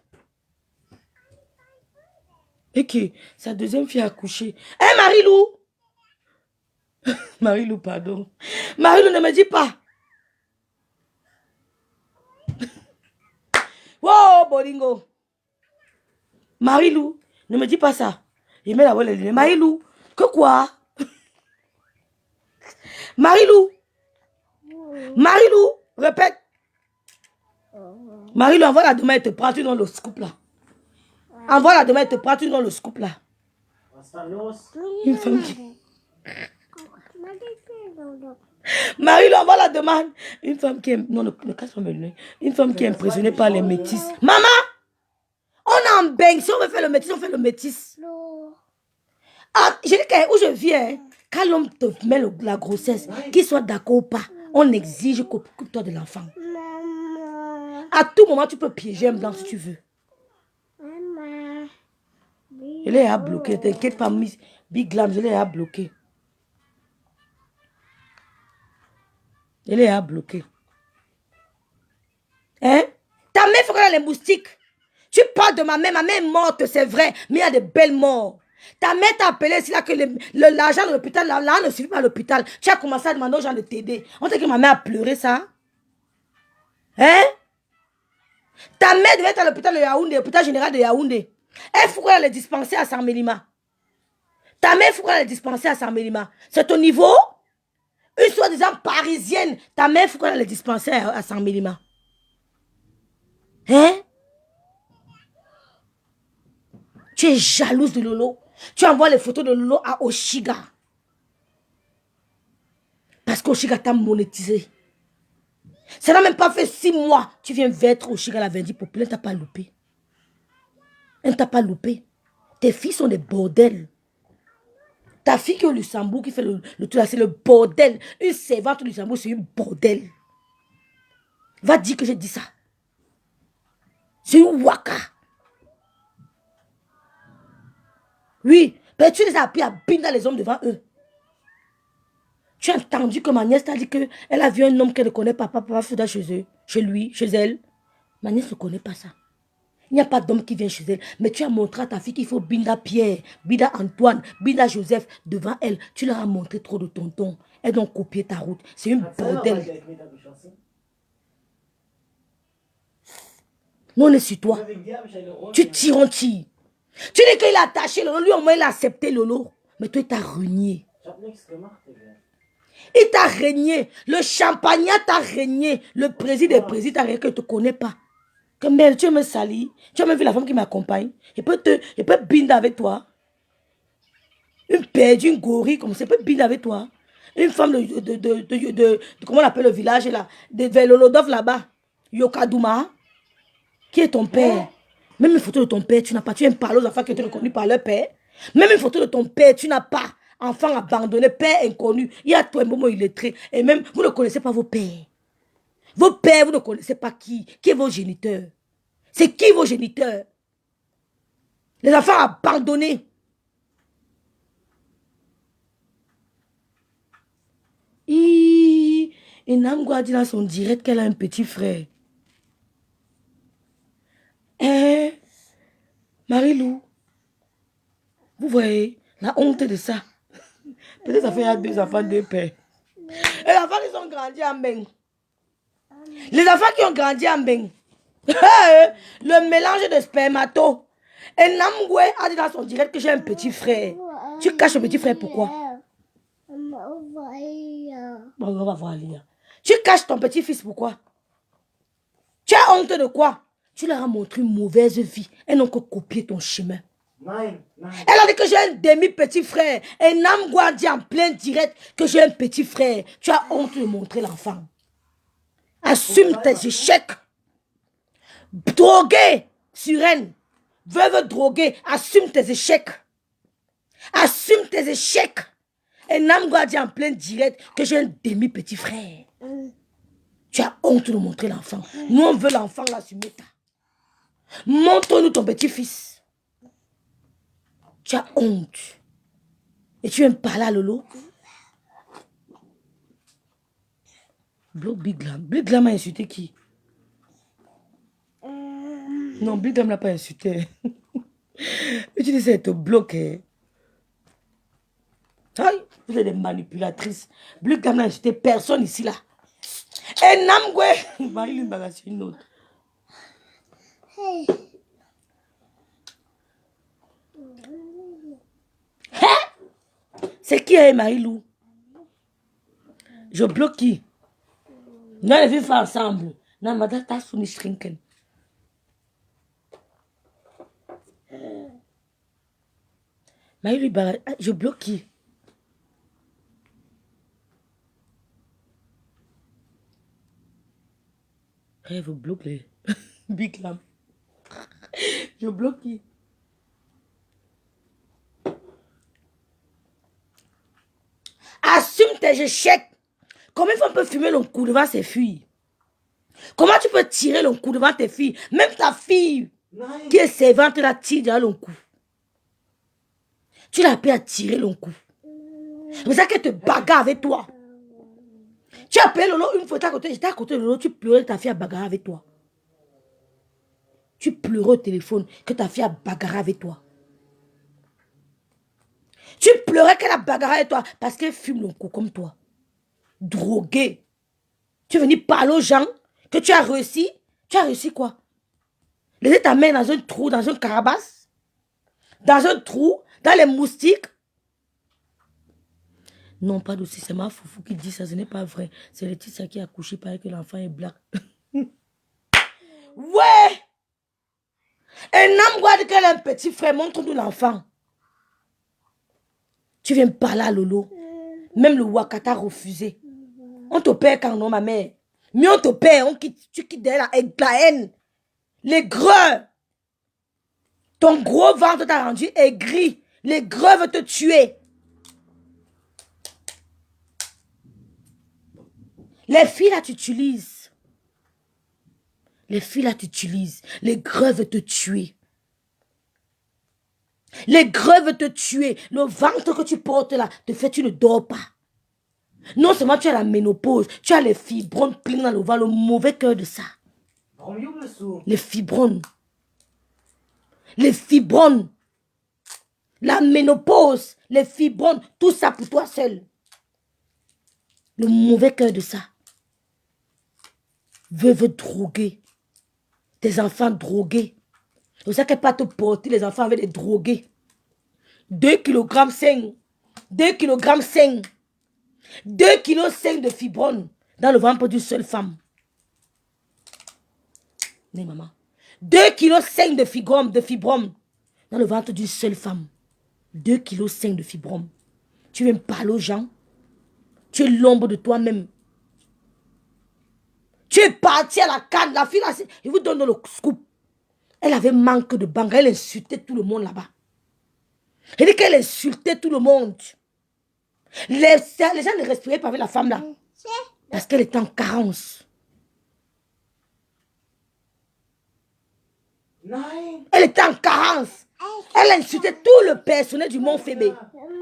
Et que sa deuxième fille a accouché. Hein, Marie-Lou? Marie-Lou, pardon. Marie-Lou, ne me dis pas. Wow, Bolingo. Marie-Lou, ne me dis pas ça. Il met la voix les lunettes. Marie-Lou, que quoi? Marie-Lou. Marie-Lou, répète. Marie-Lou, envoie-la demain et te prends-tu dans le scoop là. Envoie-la demain et te prends-tu dans le scoop là. Une femme qui... Marie-Lou, envoie la demande. Une femme qui est... Non, ne casse pas mes lunettes. Une femme qui est impressionnée par les métis. Maman! On est en bain. Si on veut faire le métis, on fait le métis. Ah, je dis que où je viens, quand l'homme te met la grossesse, qu'il soit d'accord ou pas, on exige qu'on occupe-toi de l'enfant. À tout moment, tu peux piéger un blanc si tu veux. Je l'ai à bloquer. T'inquiète pas, Big Glam, je l'ai à bloquer. Je l'ai à bloquer. Hein? Ta mère fera les moustiques. Tu parles de ma mère est morte, c'est vrai, mais il y a de belles morts. Ta mère t'a appelé, c'est là que l'argent de l'hôpital, là ne suffit pas à l'hôpital. Tu as commencé à demander aux gens de t'aider. On dit que ma mère a pleuré ça. Hein? Ta mère devait être à l'hôpital de Yaoundé, l'hôpital général de Yaoundé. Elle fera les dispenser à Sarmélima. Ta mère fera les dispenser à Sarmélima. C'est ton niveau? Une soi-disant parisienne. Ta mère fera les dispenser à Sarmélima. Hein? Tu es jalouse de Lolo. Tu envoies les photos de Lolo à Oshiga. Parce qu'Oshiga t'a monétisé. Ça n'a même pas fait 6 mois. Tu viens vêtre Oshiga la Vendi populaire. Elle ne t'a pas loupé. Elle ne t'a pas loupé. Tes filles sont des bordels. Ta fille qui est au Luxembourg, qui fait le tout là, c'est le bordel. Une servante au Luxembourg, c'est une bordel. Va dire que j'ai dit ça. C'est une waka. Oui, mais tu les as appris à binder les hommes devant eux. Tu as entendu que ma nièce t'a dit qu'elle a vu un homme qu'elle ne connaît pas, papa Fouda chez eux, chez lui, chez elle. Ma nièce ne connaît pas ça. Il n'y a pas d'homme qui vient chez elle. Mais tu as montré à ta fille qu'il faut binder Pierre, binder Antoine, binder Joseph devant elle. Tu leur as montré trop de tontons. Elles ont copié ta route. C'est une bordel. Nous, on est sur toi. Tu tires, on tire. Tu dis qu'il a attaché Lolo. Lui, au moins, il a accepté Lolo. Mais toi, il t'a renié. Il t'a régné. Le champagnat t'a régné. Le président des présidents t'a régné que tu ne connais pas. Que merde, tu me salis. Tu as même vu la femme qui m'accompagne. Je peux binder avec toi. Une perdue, une gorille, comme ça, je peux binder avec toi. Une femme comment on appelle le village là, de Velolodov là-bas. Yokadouma. Qui est ton père? Même une photo de ton père, tu n'as pas. Tu aimes parler aux enfants qui ont été reconnus par leur père. Même une photo de ton père, tu n'as pas. Enfant abandonné, père inconnu. Il y a toi un moment illettré. Et même, vous ne connaissez pas vos pères. Vos pères, vous ne connaissez pas qui. Qui est vos géniteurs? C'est qui vos géniteurs? Les enfants abandonnés. Et Namgo a dit dans son direct qu'elle a un petit frère. Hein? Marie-Lou, vous voyez la honte de ça. Peut-être ça fait 2 enfants, 2 pères. Et les enfants qui ont grandi en Beng. Les enfants qui ont grandi en Beng. Le mélange de spermato. Et Namgwe a dit dans son direct que j'ai un petit frère. Tu caches ton petit frère pourquoi? Bon, on va voir Lia. Tu caches ton petit-fils pourquoi? Tu as honte de quoi? Tu leur as montré une mauvaise vie. Elles n'ont que copié ton chemin. Elle a dit que j'ai un demi-petit frère. Et Namgwa dit en plein direct que j'ai un petit frère. Tu as honte de montrer l'enfant. Assume tes échecs. Drogué sur elle. Veuve droguée. Assume tes échecs. Assume tes échecs. Et Namgwa dit en plein direct que j'ai un demi-petit frère. Tu as honte de montrer l'enfant. Nous, on veut l'enfant là sur Meta. Montre-nous ton petit-fils. Tu as honte. Et tu aimes parler à Lolo? Bloque Big Lam. Big Lam a insulté qui? Non, Big Lam l'a pas insulté. Mais tu dis ça, elle te bloque. Aïe, vous êtes des manipulatrices. Big Lam n'a insulté personne ici là. Et Namgwe, il va lui embarrasser une autre. C'est qui est Marie-Lou? Je bloque qui? Nous allons vivre ensemble. Non, madame, t'as sonné shrinken. Marie-Lou, je bloque qui? Eh, vous bloquez les Big Lam. Je bloque qui? Assume tes échecs. Comment on peut fumer le coup devant ses filles? Comment tu peux tirer le coup devant tes filles? Même ta fille qui est servante la tire dans le coup. Tu l'as appelé à tirer le coup. C'est ça qu'elle te bagarre avec toi. Tu as appelé Lolo une fois, j'étais à côté de Lolo, tu pleurais que ta fille a bagarré avec toi. Tu pleurais au téléphone que ta fille a bagarré avec toi. Tu pleurais qu'elle a bagarré avec toi parce qu'elle fume le coup comme toi. Drogué. Tu es venu parler aux gens que tu as réussi. Tu as réussi quoi? Laisser ta main dans un trou, dans un carabasse. Dans un trou, dans les moustiques. Non, pas d'aussi, c'est ma foufou qui dit ça, ce n'est pas vrai. C'est Laetitia qui a couché, pareil que l'enfant est black. Ouais! Un homme voit qu'elle a un petit frère, montre-nous l'enfant. Tu viens me parler à Lolo. Même le Wakata a refusé. On te perd quand non, ma mère. Mais on te perd, tu quittes derrière avec la haine. Les greux. Ton gros ventre t'a rendu aigri. Les greux veulent te tuer. Les filles là, tu utilises. Les filles là, tu utilises. Les greux veulent te tuer. Les greux veulent te tuer. Le ventre que tu portes là, te fait, tu ne dors pas. Non seulement tu as la ménopause, tu as les fibromes pleins dans le ventre, le mauvais cœur de ça. Les fibromes. Les fibromes. La ménopause, les fibromes, tout ça pour toi seul. Le mauvais cœur de ça. Veuve droguer. Tes enfants drogués. C'est pour ça qu'elle pas te porter les enfants avec des drogués. 2 kg 5. 2 kg 5. 2 kg 5 de fibromes dans le ventre d'une seule femme. Mais maman. 2 kg 5 de fibromes dans le ventre d'une seule femme. 2 kg 5 de fibromes. Tu viens me parler aux gens. Tu es l'ombre de toi-même. Tu es parti à la canne. La fille, là, je vous donne le scoop. Elle avait manque de banque. Elle insultait tout le monde là-bas. Elle dit qu'elle insultait tout le monde. Les gens ne respiraient pas avec la femme là. Parce qu'elle était en carence. Elle était en carence. Elle insultait tout le personnel du Mont Fébé.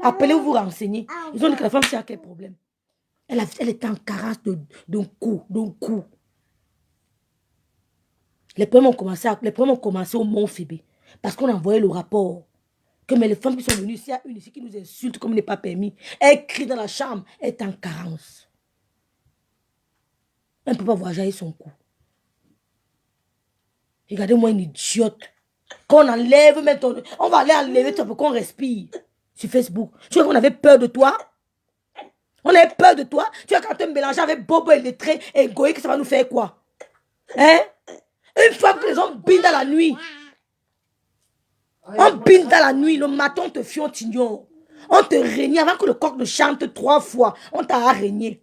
Appelez-vous vous renseigner. Ils ont dit que la femme, c'est à quel problème. Elle était en carence d'un coup. Les problèmes ont commencé au Mont Fébé. Parce qu'on envoyait le rapport. Que mais les femmes qui sont venues ici, il y a une ici qui nous insulte comme il n'est pas permis. Elle crie dans la chambre. Elle est en carence. Elle ne peut pas voir jaillir son cou. Regardez-moi une idiote. Quand on enlève maintenant, on va aller enlever pour qu'on respire sur Facebook. Tu vois qu'on avait peur de toi? On avait peur de toi? Tu vois quand tu mélanges avec Bobo et Lettré et Goïque, ça va nous faire quoi? Hein? Une femme que les hommes binent dans la nuit. On bine dans la nuit, le matin on te fuit, on t'ignore. On te règne avant que le coq ne chante 3 fois. On t'a régné.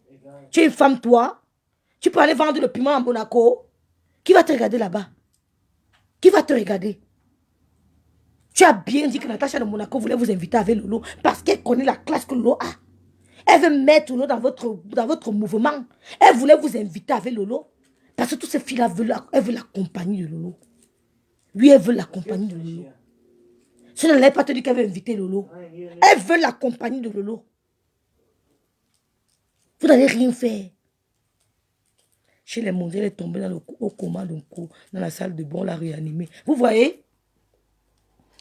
Tu es une femme, toi? Tu peux aller vendre le piment à Monaco? Qui va te regarder là-bas? Qui va te regarder? Tu as bien dit que Natacha de Monaco voulait vous inviter avec Lolo parce qu'elle connaît la classe que Lolo a. Elle veut mettre Lolo dans votre mouvement. Elle voulait vous inviter avec Lolo parce que toutes ces filles-là veulent la compagnie de Lolo. Oui, elle veut la compagnie de Lolo. Si elle n'allait pas te dire qu'elle veut inviter Lolo. Elle veut la compagnie de Lolo. Vous n'allez rien faire. Chez les mondiaux, elle est tombée au coma d'un coup, dans la salle de bain, on l'a réanimée. Vous voyez?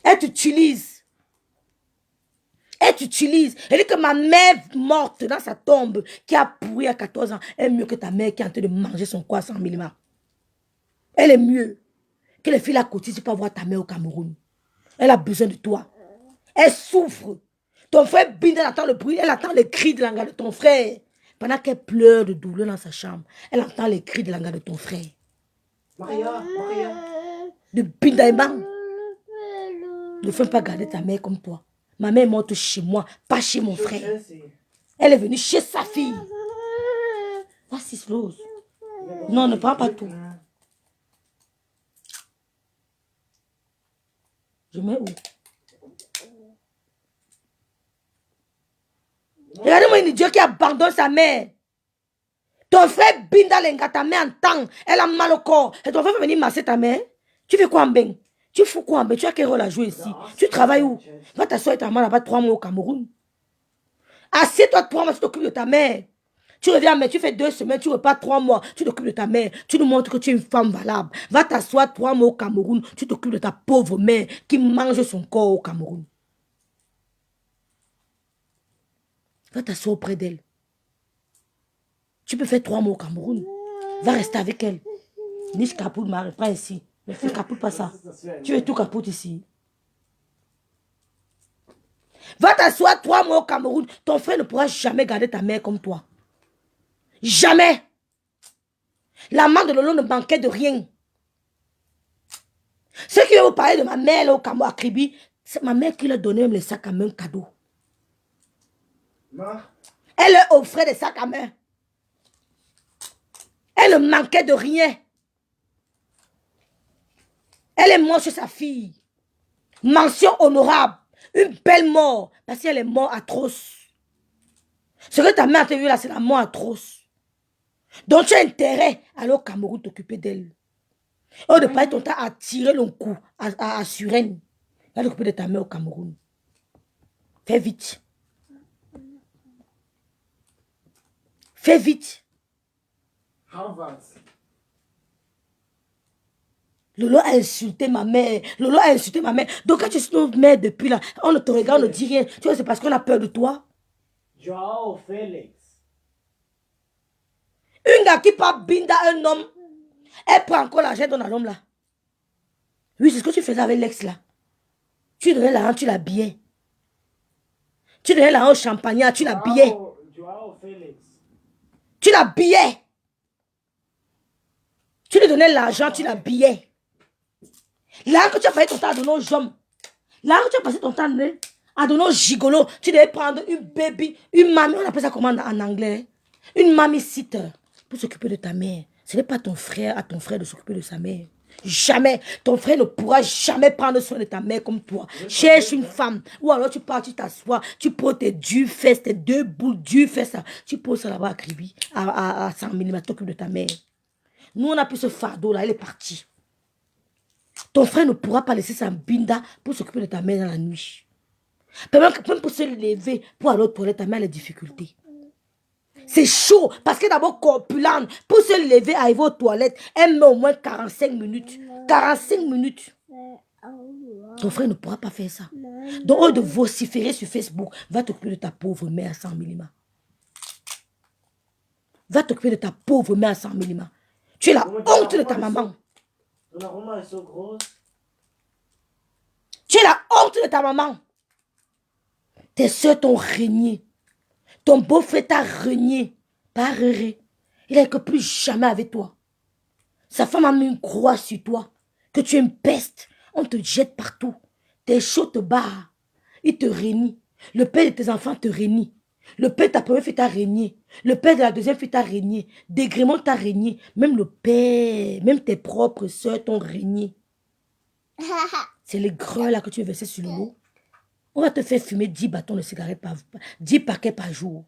Elle t'utilise. Elle t'utilise. Elle dit que ma mère morte dans sa tombe, qui a pourri à 14 ans, est mieux que ta mère qui est en train de manger son quoi à 100 000 francs. Elle est mieux que les filles la cotisent pour voir ta mère au Cameroun. Elle a besoin de toi. Elle souffre. Ton frère Binda elle entend le bruit, elle entend les cris de l'anga de ton frère. Pendant qu'elle pleure de douleur dans sa chambre, elle entend les cris de l'anga de ton frère. Maria. De Binda Eman. Ne fais pas garder ta mère comme toi. Ma mère est morte chez moi, pas chez mon frère. Elle est venue chez sa fille. Voici Rose. Non, ne prends pas tout. Je mets où? Regardez-moi une idiot qui abandonne sa mère. Ton frère Binda Lenga, ta mère entend. Elle a mal au corps. Et ton frère va venir masser ta mère. Tu fais quoi en bain? Tu fous quoi en bain? Tu as quel rôle à jouer ici? Tu travailles où? Va t'asseoir et ta maman là-bas 3 mois au Cameroun. Assieds-toi 3 mois, tu t'occupes de ta mère. Tu reviens, mais tu fais 2 semaines, tu repars 3 mois, tu t'occupes de ta mère. Tu nous montres que tu es une femme valable. Va t'asseoir 3 mois au Cameroun, tu t'occupes de ta pauvre mère qui mange son corps au Cameroun. Va t'asseoir auprès d'elle. Tu peux faire 3 mois au Cameroun. Va rester avec elle. Niche capoute, Marie, pas ici. Ne fais capoute pas ça. Tu veux tout capoute ici. Va t'asseoir 3 mois au Cameroun. Ton frère ne pourra jamais garder ta mère comme toi. Jamais. La main de Lolo ne manquait de rien. Ceux qui vont vous parler de ma mère là, au Cameroun, à Kribi, c'est ma mère qui leur donnait même les sacs à main cadeau. Elle leur offrait des sacs à main. Elle ne manquait de rien. Elle est morte chez sa fille. Mention honorable. Une belle mort. Parce qu'elle est morte atroce. Ce que ta mère t'a vu là, c'est la mort atroce. Donc tu as intérêt à aller au Cameroun t'occuper d'elle. Au de pas ton temps à tirer le coup à Suren. Va t'occuper de ta mère au Cameroun. Fais vite. Fais vite. Lolo a insulté ma mère. Lolo a insulté ma mère. Donc quand tu es notre mère depuis là, on ne te regarde, on ne dit rien. Tu vois, c'est parce qu'on a peur de toi. Joao Félix. Une gars qui part binda un homme, elle prend encore l'argent dans l'homme là. Oui, c'est ce que tu faisais avec l'ex là. Tu donnais l'argent, tu l'habillais. Tu donnais l'argent au champagnat, tu l'habillais. Joao Félix. Tu l'habillais. Tu lui donnais l'argent, tu l'habillais. Là que tu as passé ton temps à donner aux hommes. Là que tu as passé ton temps à donner aux gigolos. Tu devais prendre une baby, une mamie, on appelle ça comment en anglais? Une mamie-sitter pour s'occuper de ta mère. Ce n'est pas ton frère à ton frère de s'occuper de sa mère. Jamais. Ton frère ne pourra jamais prendre soin de ta mère comme toi. Cherche une femme. Ou alors tu pars, tu t'assois, tu poses tes deux fesses, tes deux boules, tu fais ça. Tu poses ça là-bas à Kribi, à 100 mm, t'occupes de ta mère. Nous, on a pris ce fardeau-là, elle est partie. Ton frère ne pourra pas laisser sa binda pour s'occuper de ta mère dans la nuit. Même pour se lever, pour aller aux toilettes, ta mère a des difficultés. C'est chaud, parce que d'abord corpulente, pour se lever, arriver aux toilettes, elle met au moins 45 minutes. 45 minutes. Ton frère ne pourra pas faire ça. Donc, au lieu de vociférer sur Facebook, va t'occuper de ta pauvre mère à 100 mm. Va t'occuper de ta pauvre mère à 100 mm. Tu es la honte de ta maman. Ton aroma est so grosse. Tu es la honte de ta maman. Tes soeurs t'ont régné. Ton beau-frère t'a régné. Pas réré. Il n'est que plus jamais avec toi. Sa femme a mis une croix sur toi. Que tu es une peste. On te jette partout. Tes chauds te barrent. Il te régnit. Le père de tes enfants te régnit. Le père de ta première fille t'a régné. Le père de la deuxième fille t'a régné. Dégrément t'a régné. Même le père, même tes propres soeurs t'ont régné. C'est les greux là que tu veux verser sur le lot. On va te faire fumer 10 bâtons de cigarette 10 paquets par jour.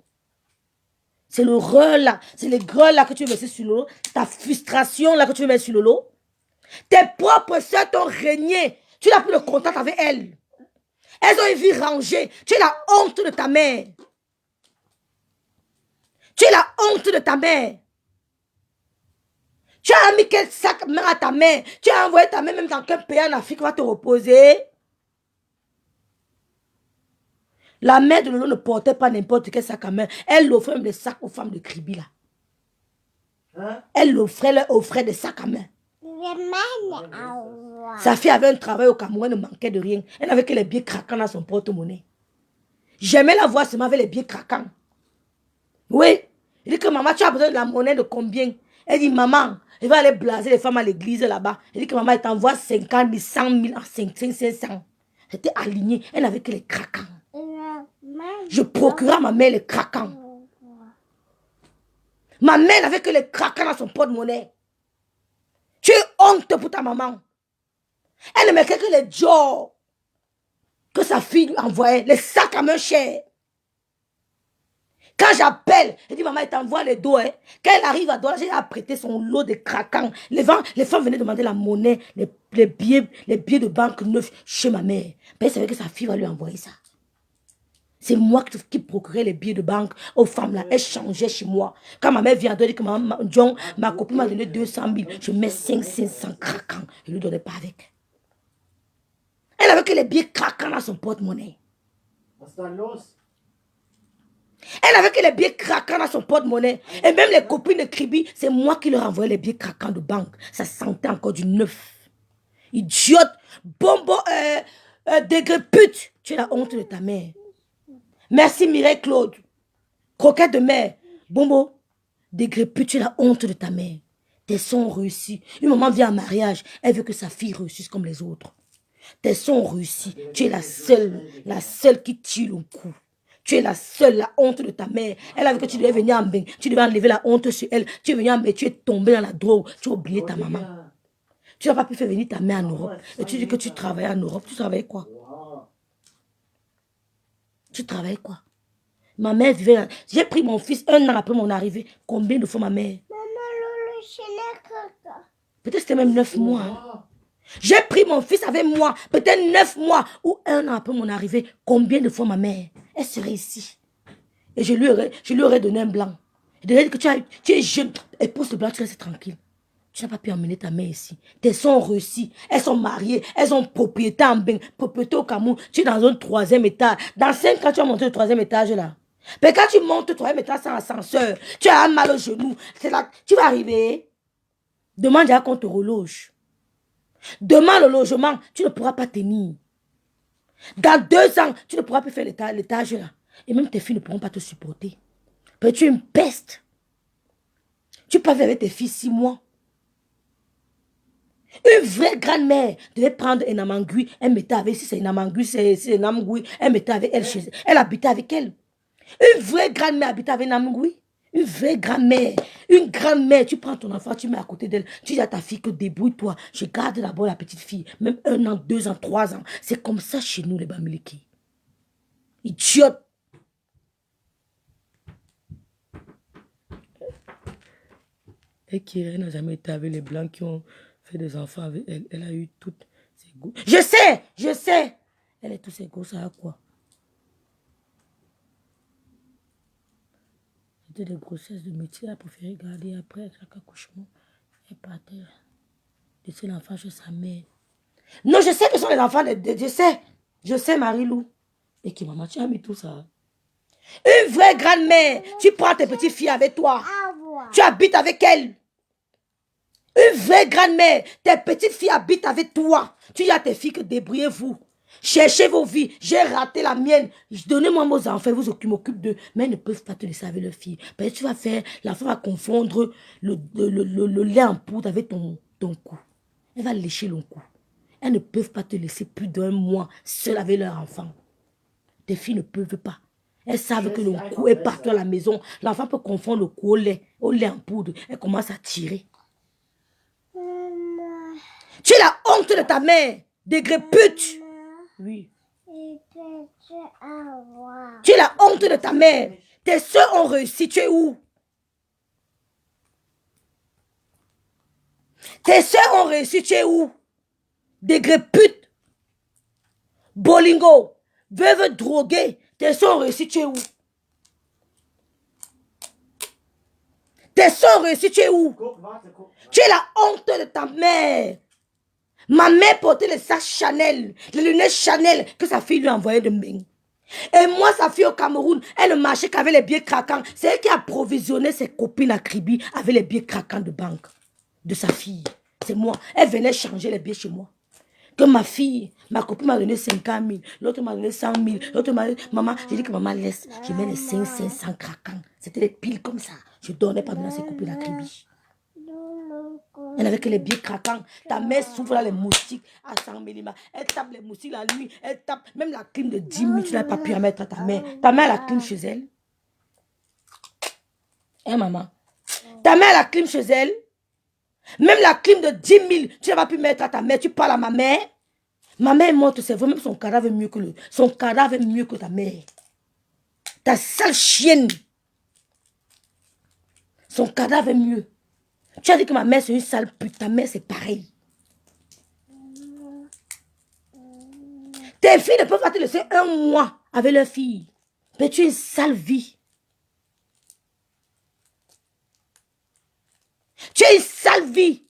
C'est le rôle là. C'est les greux là que tu veux verser sur le lot. Ta frustration là que tu veux mettre sur le lot. Tes propres soeurs t'ont régné. Tu n'as plus de contact avec elles. Elles ont une vie rangée. Tu es la honte de ta mère. Tu es la honte de ta mère. Tu as mis quel sac à ta mère. Tu as envoyé ta mère même dans quel pays en Afrique va te reposer. La mère de Lolo ne portait pas n'importe quel sac à main. Elle offrait même des sacs aux femmes de Kribi là. Hein? Elle offrait des sacs à main. Sa fille avait un travail au Cameroun, elle ne manquait de rien. Elle n'avait que les billets craquants dans son porte-monnaie. J'aimais la voir seulement avec les billets craquants. Oui. Il dit que maman, tu as besoin de la monnaie de combien? Elle dit, maman, je vais aller blaser les femmes à l'église là-bas. Elle dit que maman, elle t'envoie 50 000, 100 000, 500. C'était aligné. Elle n'avait que les craquants. Je procurais à ma mère les craquants. Ma mère n'avait que les craquants dans son porte-monnaie. Tu es honte pour ta maman. Elle ne mettait que les jobs que sa fille lui envoyait, les sacs à main chers. Quand j'appelle, elle dit maman, elle t'envoie les dos. Hein. Quand elle arrive à Douala, j'ai prêté son lot de craquants. Les femmes venaient demander la monnaie, les billets de banque neufs chez ma mère. Mais elle savait que sa fille va lui envoyer ça. C'est moi qui procurais les billets de banque aux femmes là. Elles changeaient chez moi. Quand ma mère vient de dire que John, ma copine m'a donné 200 000, je mets 500 craquants. Je ne lui donnais pas avec. Elle avait que les billets craquants dans son porte-monnaie. Elle avait que les billets craquants dans son porte-monnaie. Et même les copines de Kribi, c'est moi qui leur envoyais les billets craquants de banque. Ça sentait encore du neuf. Idiote, bonbon, dégrépute. Tu es la honte de ta mère. Merci Mireille Claude. Croquette de mer. Bonbon, dégrépute, tu es la honte de ta mère. Tes sons ont réussi. Une maman vient en mariage, elle veut que sa fille réussisse comme les autres. Tes sons ont réussi. Tu es la seule qui tire le coup. Tu es la seule, la honte de ta mère. Elle a vu que tu devais venir en bain. Tu devais enlever la honte sur elle. Tu es venu en bain, tu es tombé dans la drogue. Tu as oublié ta maman. Tu n'as pas pu faire venir ta mère en Europe. Et tu dis que tu travaillais en Europe. Tu travaillais quoi? Tu travaillais quoi? Ma mère vivait... J'ai pris mon fils 1 an après mon arrivée. Combien de fois ma mère? Peut-être c'était même 9 mois. Hein. J'ai pris mon fils avec moi. Peut-être 9 mois ou 1 an après mon arrivée. Combien de fois ma mère? Elle serait ici. Et je lui aurais donné un blanc. Je lui ai dit que tu es jeune. Épouse le blanc, tu restes tranquille. Tu n'as pas pu emmener ta mère ici. Tes sons ont réussi. Elles sont mariées. Elles ont propriété en bain. Propriété au Cameroun. Tu es dans un 3e étage. Dans 5 ans, tu vas monter le 3e étage là. Mais quand tu montes le 3e étage sans ascenseur, tu as un mal au genou. C'est là, tu vas arriver. Demande à qu'on te reloge. Demain, le logement, tu ne pourras pas tenir. Dans 2 ans, tu ne pourras plus faire l'étage là. Et même tes filles ne pourront pas te supporter. Parce que tu es une peste. Tu peux vivre avec tes filles 6 mois. Une vraie grand-mère devait prendre un amangui, elle mettait avec, si c'est un amangui, c'est un amangui, elle mettait avec elle chez elle. Elle habitait avec elle. Une vraie grand-mère habitait avec un amangui. Une vraie grand-mère. Une grand-mère, tu prends ton enfant, tu mets à côté d'elle. Tu dis à ta fille que débrouille-toi. Je garde d'abord la petite fille. Même 1 an, 2 ans, 3 ans. C'est comme ça chez nous, les Bamileki. Idiote. Et qui n'a jamais été avec les blancs qui ont fait des enfants avec elle. Elle a eu toutes ses goûts. Je sais. Elle est tous ses gosses à quoi? C'était des grossesses de métier. Elle a préféré garder après chaque accouchement. Elle partait laisser l'enfant chez sa mère. Non, je sais que ce sont les enfants je sais, Marie-Lou. Et qui maman, tu as mis tout ça. Une vraie grand-mère. Tu prends tes petites filles avec toi. Tu habites avec elles. Une vraie grand-mère. Tes petites filles habitent avec toi. Tu dis à tes filles que débrouillez-vous. Cherchez vos vies. J'ai raté la mienne. Donnez-moi vos enfants. Vous m'occupez d'eux. Mais elles ne peuvent pas te laisser avec leurs filles. Parce que tu vas faire. L'enfant va confondre le lait en poudre avec ton cou. Elle va lécher le cou. Elles ne peuvent pas te laisser plus d'1 mois seul avec leur enfant. Tes filles ne peuvent pas. Elles savent que le cou est partout à la maison. L'enfant peut confondre le cou au lait en poudre. Elle commence à tirer. Tu es la honte de ta mère. Dégrépute. Oui. Tu es la honte de ta mère. Tes soeurs ont réussi. Tu es où? Tes soeurs ont réussi. Tu es où? Dégrépute. Bolingo. Veuve droguée. Tes soeurs ont réussi. Tu es où? Tes soeurs ont réussi. Tu es où? Tu es la honte de ta mère. Ma mère portait les sacs Chanel, les lunettes Chanel que sa fille lui envoyait de main. Et moi, sa fille au Cameroun, elle ne marchait qu'avec les billets craquants. C'est elle qui a provisionné ses copines à Kribi avec les billets craquants de banque de sa fille. C'est moi. Elle venait changer les billets chez moi. Que ma fille, ma copine m'a donné 50 000, l'autre m'a donné 100 000, l'autre m'a donné... Maman, j'ai dit que maman laisse, je mets les 500 craquants. C'était des piles comme ça. Je ne donnais pas donner à ses copines à Kribi. Elle n'avait que les billets craquants. Ta mère souffre là les moustiques à 100 mm. Elle tape les moustiques la nuit. Elle tape même la clim de 10 000. Tu n'as pas pu la mettre à ta mère. Ta mère a la clim chez elle. Hein, maman? Ta mère a la clim chez elle. Même la clim de 10 000. Tu n'as pas pu mettre à ta mère. Tu parles à ma mère. Ma mère est morte, c'est vrai. Même son cadavre est mieux que son cadavre est mieux que ta mère. Ta sale chienne. Son cadavre est mieux. Tu as dit que ma mère c'est une sale pute. Ta mère c'est pareil. Tes filles ne peuvent pas te laisser 1 mois avec leur fille. Mais tu as une sale vie. Tu as une sale vie.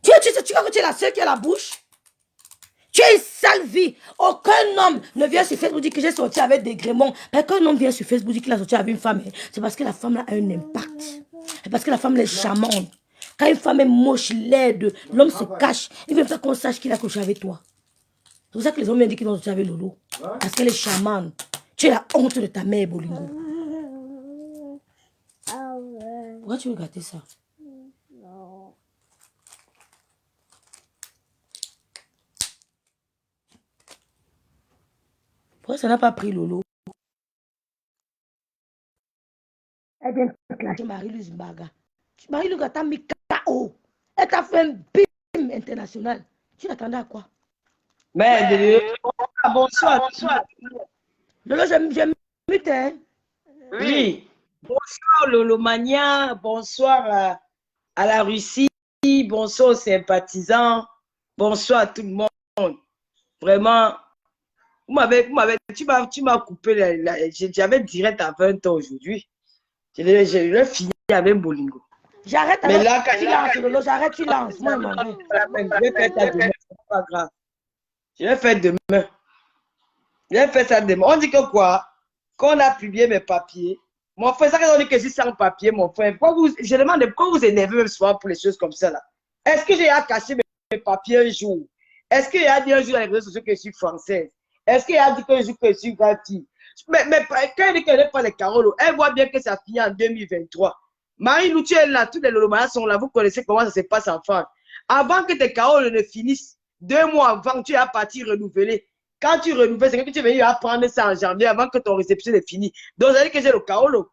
Tu crois que tu es la seule qui a la bouche? Tu as une sale vie. Aucun homme ne vient sur Facebook dire que j'ai sorti avec des gréments. Parce qu'un homme vient sur Facebook dire qu'il a sorti avec une femme. C'est parce que la femme a un impact. C'est parce que la femme est charmante. Quand une femme est moche, laide, l'homme se cache. Il ne veut pas qu'on sache qu'il a couché avec toi. C'est pour ça que les hommes viennent dire qu'ils ont sorti avec Lolo. Parce qu'elle est charmante. Tu es la honte de ta mère, Bolingo. Pourquoi tu veux gâter ça? Pourquoi ça n'a pas pris Lolo? Elle vient de clasher Marie-Lou Zimbaga. Marie-Lou t'a mis KO. Elle t'a fait un bim international. Tu l'attendais à quoi? Mais, bonsoir. Lolo, j'ai mute, hein? Oui. Bonsoir Lolo Mania. Bonsoir à la Russie. Bonsoir aux sympathisants. Bonsoir à tout le monde. Vraiment. Tu m'as coupé. J'avais direct à 20 ans aujourd'hui. Je l'ai fini avec Bolingo. J'arrête Mais avec là, quand tu lances, Lolo, j'arrête, tu lances. Moi, je vais faire ça demain, c'est pas grave. Je vais faire demain. Je vais faire ça demain. On dit que quoi? Quand on a publié mes papiers, Mon frère, ça qu'on dit que je suis sans papier, mon frère. Je demande pourquoi vous énervez même souvent pour les choses comme ça là. Est-ce que j'ai à cacher mes papiers un jour? Est-ce qu'il y a dit un jour dans les réseaux sociaux que je suis française? Est-ce qu'il y a dit qu'un jour que je suis gâtie? Mais quand elle dit qu'elle n'est pas les Carolo, elle voit bien que ça finit en 2023. Marie-Lou, tu es là, tous les Lolomayas sont là, vous connaissez comment ça se passe en France. Avant que tes Carolo ne finissent, 2 mois avant, tu es à partir renouveler. Quand tu renouvelles, c'est que tu es venu apprendre ça en janvier avant que ton réception est finie. Donc, ça veut dire que j'ai le Carolo.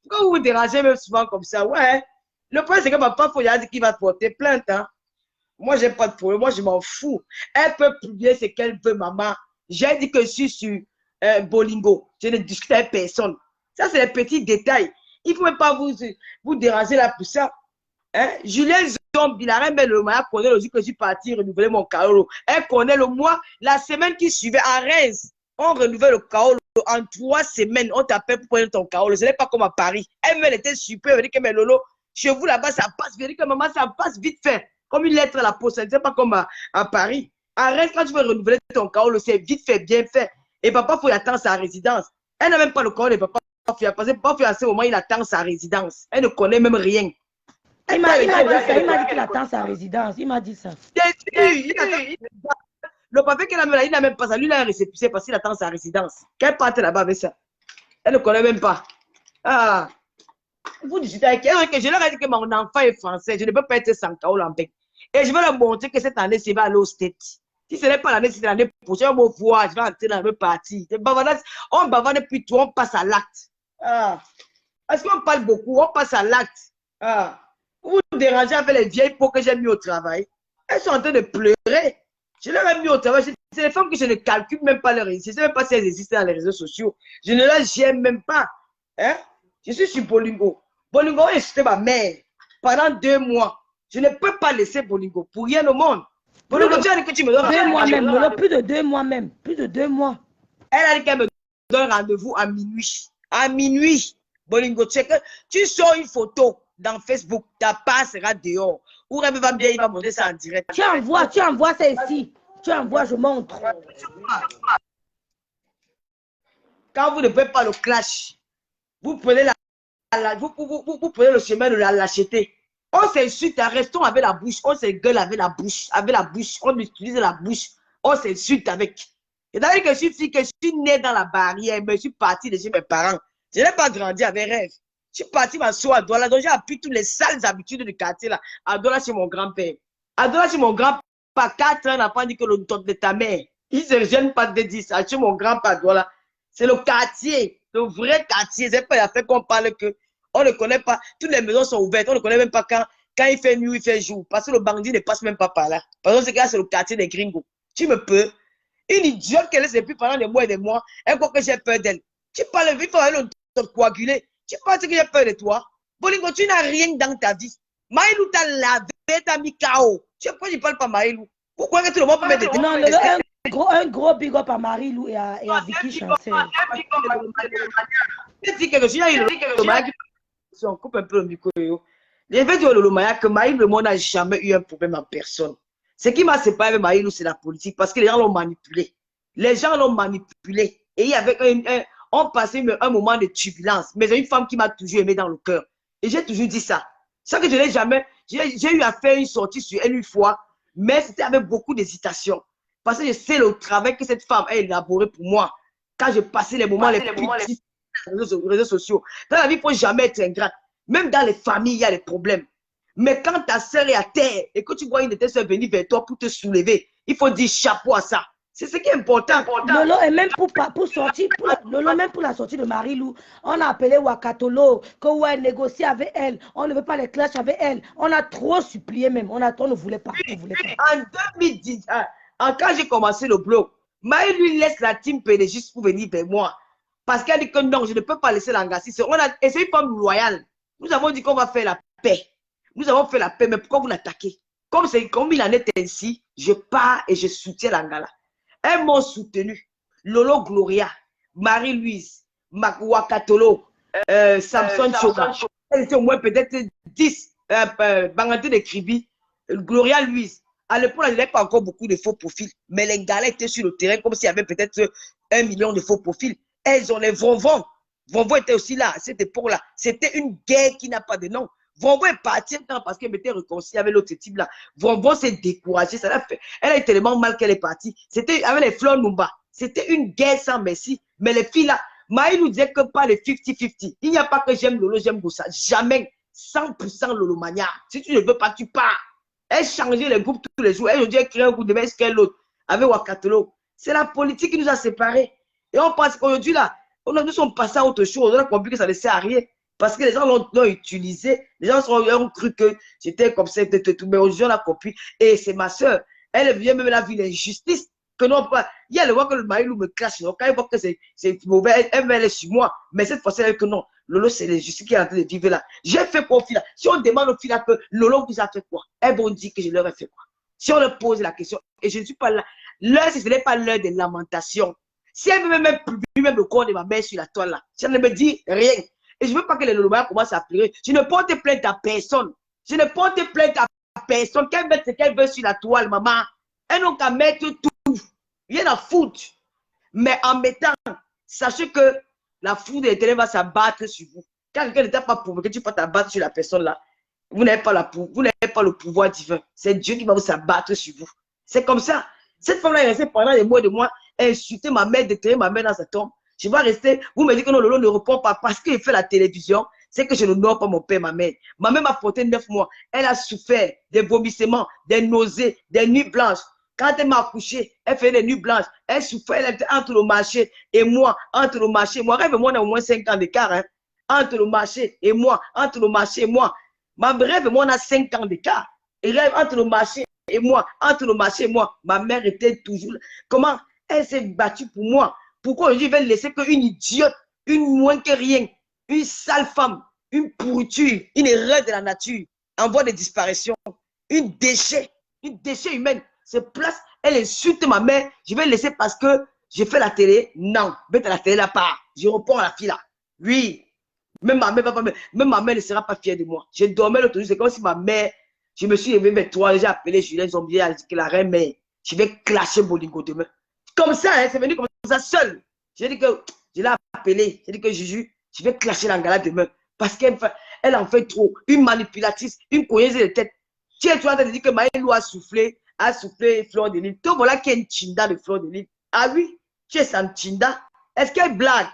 Pourquoi vous vous dérangez même souvent comme ça? Ouais. Le problème, c'est que ma papa, il a dit qu'il va te porter plainte. Hein? Moi, j'ai pas de problème. Moi, je m'en fous. Elle peut publier ce qu'elle veut, maman. J'ai dit que je suis sur Bolingo. Je ne discute avec personne. Ça, c'est les petits détails. Il ne faut même pas vous déranger là pour ça. Hein? Julien Zombi, la reine Belle Maya connaît le jour que je suis parti renouveler mon Kaolo. Elle connaît le mois, la semaine qui suivait à Reims. On renouvelle le Kaolo. En 3 semaines, on t'appelle pour prendre ton Kaolo. Ce n'est pas comme à Paris. Elle était super. Elle dit que mais Lolo, chez vous là-bas, ça passe. Elle dit que maman, ça passe vite fait. Comme une lettre à la poste. Ce n'est pas comme à Paris. À Reims, quand tu veux renouveler ton Kaolo, c'est vite fait, bien fait. Et papa, il faut attendre sa résidence. Elle n'a même pas le Kaolo de papa. Parce que papa, à ce moment, il attend sa résidence. Elle ne connaît même rien. Il m'a dit qu'il attend sa résidence. Il m'a dit ça. Le papier qu'elle a mis là, il n'a même pas ça. Lui, il a un récépissé parce qu'il attend sa résidence. Qu'elle parte là-bas avec ça. Elle ne connaît même pas. Ah. Vous discutez avec elle. Je leur ai dit que mon enfant est français. Je ne peux pas être sans Kaolo en bec. Et je vais leur montrer que cette année, c'est va aller au State. Si ce n'est pas l'année, c'est l'année prochaine. On va voir. Je vais entrer dans le même parti. On bavarde puis tout. On passe à l'acte. Ah. Parce qu'on parle beaucoup. On passe à l'acte. Ah. Vous vous dérangez avec les vieilles peaux que j'ai mis au travail. Elles sont en train de pleurer. Je leur ai mis au travail. C'est les femmes que je ne calcule même pas leur réseaux. Je ne sais même pas si elles existent dans les réseaux sociaux. Je ne les j'aime même pas. Hein? Je suis sur Bolingo. Bolingo a insulté ma mère pendant 2 mois. Je ne peux pas laisser Bolingo pour rien au monde. Bolingo, tu as dit que tu me donnes 2 mois même. Plus de 2 mois même. Plus de 2 mois. Elle a dit qu'elle me donne rendez-vous à minuit. À minuit. Bolingo, tu sors une photo dans Facebook, ta part sera dehors. Ou elle va bien, il va montrer ça en direct. Tu envoies ça ici. Tu envoies, je montre. Quand vous ne pouvez pas le clash, vous prenez, vous prenez le chemin de la lâcheté. On s'insulte, restons avec la bouche. On s'engueule avec la bouche. Avec la bouche. On utilise la bouche. On s'insulte avec. Et d'ailleurs que je suis fille, que je suis née dans la barrière, mais je suis partie de chez mes parents. Je n'ai pas grandi avec rêve. Je suis parti m'asseoir à Douala, donc j'ai appris toutes les sales habitudes du quartier là, à Douala chez mon grand-père. À Douala chez mon grand-père, 4 ans, n'a pas dit que le ton de ta mère. Il ne se gêne pas de dire ça. Chez mon grand-père à Douala, c'est le quartier, le vrai quartier. C'est pas la fait qu'on parle que on ne connaît pas. Toutes les maisons sont ouvertes, on ne connaît même pas quand il fait nuit, il fait jour. Parce que le bandit ne passe même pas par là. Parce que c'est le quartier des gringos. Tu me peux. Une idiote qui laisse depuis pendant des mois et des mois, elle croit que j'ai peur d'elle. Tu parles, il faut aller le coaguler. Tu penses que j'ai peur de toi? Bolingo, tu n'as rien dans ta vie. Maïlou t'a lavé, t'a mis KO. Tu sais pourquoi je ne parle pas Maïlou? Pourquoi que tout le monde peut mettre des Non, un gros big up à Marie-Lou et à Vicky Chancel. Je dis quelque chose, on coupe un peu le micro. Je vais dire au Lolomaya que Maïlou, moi, n'a jamais eu un problème en personne. Ce qui m'a séparé avec Maïlou, c'est la politique parce que les gens l'ont manipulé. Les gens l'ont manipulé. Et il y avait on passait un moment de turbulence. Mais j'ai une femme qui m'a toujours aimé dans le cœur. Et j'ai toujours dit ça. Ça que je n'ai jamais... J'ai eu à faire une sortie sur elle une fois, mais c'était avec beaucoup d'hésitation. Parce que je sais le travail que cette femme a élaboré pour moi. Quand je passais les moments les plus difficiles sur les réseaux sociaux. Dans la vie, il ne faut jamais être ingrat. Même dans les familles, il y a des problèmes. Mais quand ta sœur est à terre et que tu vois une de tes sœurs venir vers toi pour te soulever, il faut dire chapeau à ça. C'est ce qui est important. Lolo, et même pour sortir, Lolo, même pour la sortie de Marie-Lou, on a appelé Wakatolo, que ouais, négocier avec elle, on ne veut pas les clashs avec elle. On a trop supplié même, on ne voulait pas. En 2010, quand j'ai commencé le blog, Marie lui laisse la team PD juste pour venir vers moi. Parce qu'elle dit que non, je ne peux pas laisser l'engasser. Et c'est une femme loyale. Nous avons dit qu'on va faire la paix. Nous avons fait la paix, mais pourquoi vous l'attaquez? Comme il en est ainsi, je pars et je soutiens l'Angala. Elles m'ont soutenu. Lolo Gloria, Marie-Louise, Wakatolo, Samson Choga. Elles étaient au moins peut-être 10. Bangante de Kribi, Gloria Louise. À l'époque, il n'y avait pas encore beaucoup de faux profils. Mais les gars étaient sur le terrain comme s'il y avait peut-être 1 million de faux profils. Elles ont les bonbons. Vonvo était aussi là, à cette époque-là. C'était une guerre qui n'a pas de nom. Vonvo est partie parce qu'elle m'était réconciliée avec l'autre type-là. Vonvo s'est découragée. Elle a eu tellement mal qu'elle est partie. C'était avec les Fleurs Numba. C'était une guerre sans merci. Mais les filles là, Maï nous disait que pas les 50-50. Il n'y a pas que j'aime Lolo, j'aime Goussa. Jamais. 100% Lolo Mania. Si tu ne veux pas, tu pars. Elle changeait les groupes tous les jours. Elle dit créer un groupe de même qu'elle l'autre. Avec Wakatolo. C'est la politique qui nous a séparés. Et on pense qu'aujourd'hui là, nous sommes passés à autre chose. On a compris que ça ne sert à rien. Parce que les gens l'ont utilisé. Les gens ont cru que c'était comme ça. Mais aujourd'hui, on a compris. Et c'est ma soeur. Elle vient même la vie l'injustice. Que non, pas. Il y a le voit que le mari me clash. Quand il voit que c'est mauvais, elle est sur moi. Mais cette fois-ci, elle dit que non. Lolo, c'est l'injustice qui est en train de vivre là. J'ai fait quoi au final? Si on demande au final que Lolo vous a fait quoi? Elles vont dire que je leur ai fait quoi? Si on leur pose la question, et je ne suis pas là. L'heure, ce n'est pas l'heure de lamentation. Si elle veut même publier même le corps de ma mère sur la toile là, si elle ne me dit rien, et je ne veux pas que les Lolomaya commencent à pleurer, je ne porte plainte à personne. Je ne porte plainte à personne. Qu'elle mette ce qu'elle veut sur la toile, maman. Elles n'ont qu'à mettre tout. Rien à foutre. Mais en mettant, sachez que la foudre de l'éternel va s'abattre sur vous. Quand quelqu'un n'était pas pour que tu fasses t'abattre sur la personne là, vous n'avez pas le pouvoir divin. C'est Dieu qui va vous s'abattre sur vous. C'est comme ça. Cette femme-là est restée pendant des mois et des mois à insulter ma mère, déterrer ma mère dans sa tombe. Je vais rester, vous me dites que non, Lolo ne répond pas parce qu'il fait la télévision. C'est que je n'honore pas mon père, ma mère. Ma mère m'a porté 9 mois. Elle a souffert des vomissements, des nausées, des nuits blanches. Quand elle m'a accouché, elle fait des nuits blanches. Elle souffrait, elle était entre le marché et moi, entre le marché. Moi, rêve-moi, on a au moins 5 ans d'écart. Hein. Entre le marché et moi, entre le marché et moi. Ma rêve-moi, on a 5 ans d'écart. Et rêve entre le marché et moi, entre le marché et moi. Ma mère était toujours là. Comment elle s'est battue pour moi? Pourquoi aujourd'hui, je vais laisser qu'une idiote, une moins que rien, une sale femme, une pourriture, une erreur de la nature, en voie de disparition, une déchet humaine, se place, elle insulte ma mère, je vais laisser parce que j'ai fait la télé? Non, mets la télé là-bas, je réponds à la fille là. Oui, même ma mère ne sera pas fière de moi. Je dormais l'autre jour, c'est comme si ma mère, je me suis levé vers toi, j'ai appelé Julien Zombier, elle dit que la reine, mais je vais clasher Bolingo demain. Comme ça, hein, c'est venu comme ça seul. J'ai dit que, je l'ai appelé, j'ai dit que Juju, je vais clasher l'Angala demain. Parce qu'elle en fait trop. Une manipulatrice, une cogneuse de tête. Tu es en train de dire que Maïlou a soufflé Fleur de Lille. Toi, voilà qui est une Tinda de Fleur de Lille. Ah oui, tu es sans Tinda. Est-ce qu'elle blague?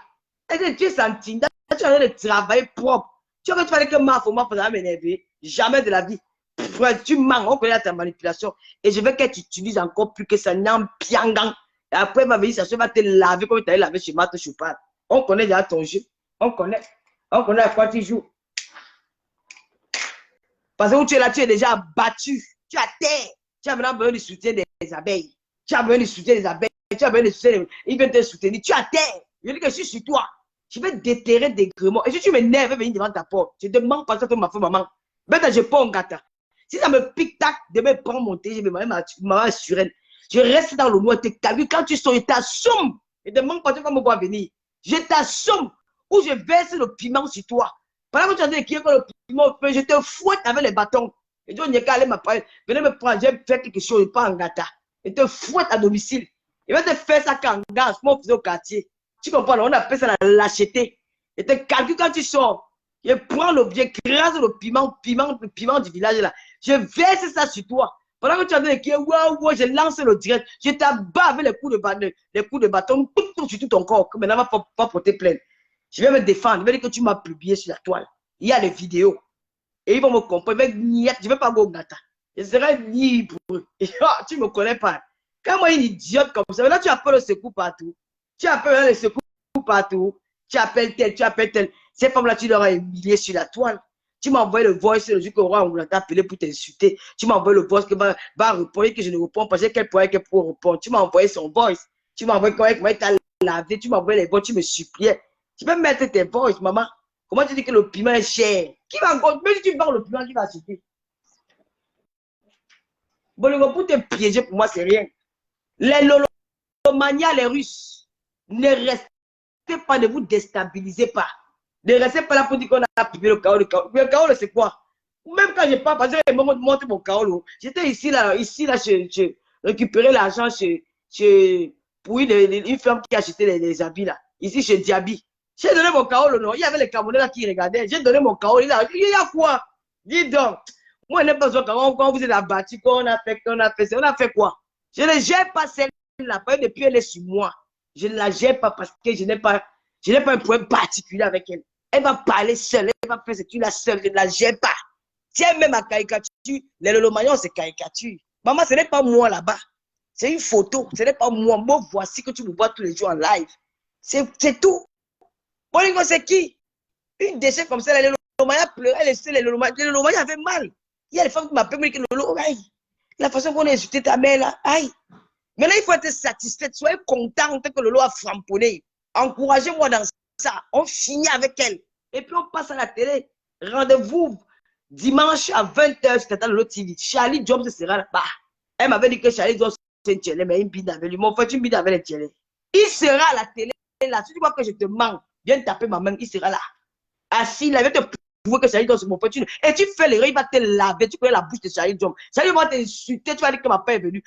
Est-ce que tu es sans Tinda? Tu es en train de travailler propre. Tu as fait que ma femme va m'énerver. Jamais de la vie. Tu mens, on connaît ta manipulation. Et je veux qu'elle t'utilise encore plus que ça. N'en piangang. Et après, elle va venir, ça va te laver comme tu as lavé chez Mato Choupal. On connaît déjà ton jeu. On connaît à quoi tu joues. Parce que où tu es là, tu es déjà battu. Tu as terre. Tu as maintenant besoin du soutien des abeilles. Tu as besoin du soutien des abeilles. Tu as besoin du soutien. Ils veulent te soutenir. Tu as terre. Je dis que je suis sur toi. Je vais déterrer des gréments. Et si tu m'énerves, je vais venir devant ta porte. Je te demande pas ça que ma femme, maman. Maintenant, je pas un gâteau. Si ça me pique, tac, demain, prends mon thé, je vais maman assurer. Je reste dans le noir, tu t'as quand tu sors, je t'assume. Je ne demande pas de me voir venir. Je t'assume. Ou je verse le piment sur toi. Pendant que tu as dit qu'il y a le piment, je te fouette avec les bâtons. Et donc, il n'y a qu'à aller m'appeler. Venez me prendre, je vais faire quelque chose, pas en gâteau. Je te fouette à domicile. Il va te faire ça quand on gagne, moi, on faisait au quartier. Tu comprends, on appelle ça la lâcheté. Je te calcule quand tu sors. Je prends l'objet, crase le piment du village là. Je verse ça sur toi. Pendant que tu as dit que waouh, je lance le direct. Je t'abats avec les coups de bâton sur tout ton corps. Maintenant, on ne va pas porter plainte. Je vais me défendre. Je vais dire que tu m'as publié sur la toile. Il y a les vidéos. Et ils vont me comprendre. Je ne vais pas go gata. Je serai libre. Tu ne me connais pas. Quand moi, une idiote comme ça, maintenant tu appelles le secours partout. Tu appelles le secours partout. Tu appelles tel. Ces femmes-là, tu leur as humilié sur la toile. Tu m'as envoyé le voice le jour que roi on l'a appelé pour t'insulter. Tu m'as envoyé le voice que va répondre que je ne réponds pas. J'ai quel point qu'elle peut répondre. Tu m'as envoyé son voice. Tu m'as envoyé comment il t'a lavé. Tu m'as envoyé les voix. Tu me suppliais. Tu peux mettre tes voice, maman. Comment tu dis que le piment est cher? Qui va encore? Même si tu vends le piment, qui va acheter? Bon, pour te piéger, pour moi, c'est rien. Les Lolomania, les Russes, ne restez pas, ne vous déstabilisez pas. Ne restez pas là pour dire qu'on a publié le chaos. Le chaos, c'est quoi? Même quand je parle, parce que je me montre mon chaos. J'étais ici, là, je récupérais l'argent pour une femme qui achetait les habits, là. Ici, chez Diaby. J'ai donné mon Kaolo, non. Il y avait les Camerounais là qui regardaient. J'ai donné mon Kaolo. Il y a quoi? Dis donc. Moi, je n'ai pas besoin quand vous êtes abattu, qu'on a fait, on a fait quoi? Je ne gère pas celle-là. Depuis elle est sur moi. Je ne la gère pas parce que je n'ai pas un problème particulier avec elle. Elle va parler seule. Elle va faire ce que la seule. Je ne la gère pas. Si elle met ma caricature, les Lolomagnons, c'est caricature. Maman, ce n'est pas moi là-bas. C'est une photo. Ce n'est pas moi. Moi, voici que tu me vois tous les jours en live. C'est tout. Bolingo, c'est qui? Une déchet comme ça, les Lolomagnons pleuraient, les Lolomagnons avaient mal. Il y a des femmes qui m'appellent, me disent que Lolo, aïe, la façon qu'on a insulté ta mère là, aïe. Maintenant, il faut être satisfait, soyez content que Lolo a framponné. Encouragez-moi dans ça. On finit avec elle. Et puis, on passe à la télé. Rendez-vous dimanche à 20h, c'était Lolo TV. Charlie Jobs sera là-bas. Elle m'avait dit que Charlie Jobs, c'est un télé, mais une bide avec lui. Mon frère, une bide avec les télé. Il sera à la télé là. Si tu vois que je te mens, viens taper ma main, il sera là. Assis, là, il va te prouver que Charlie Jobs, c'est mon frère. Et tu fais l'erreur, il va te laver. Tu connais la bouche de Charlie Jobs. Charlie va t'insulter, tu vas dire que ma père est venu.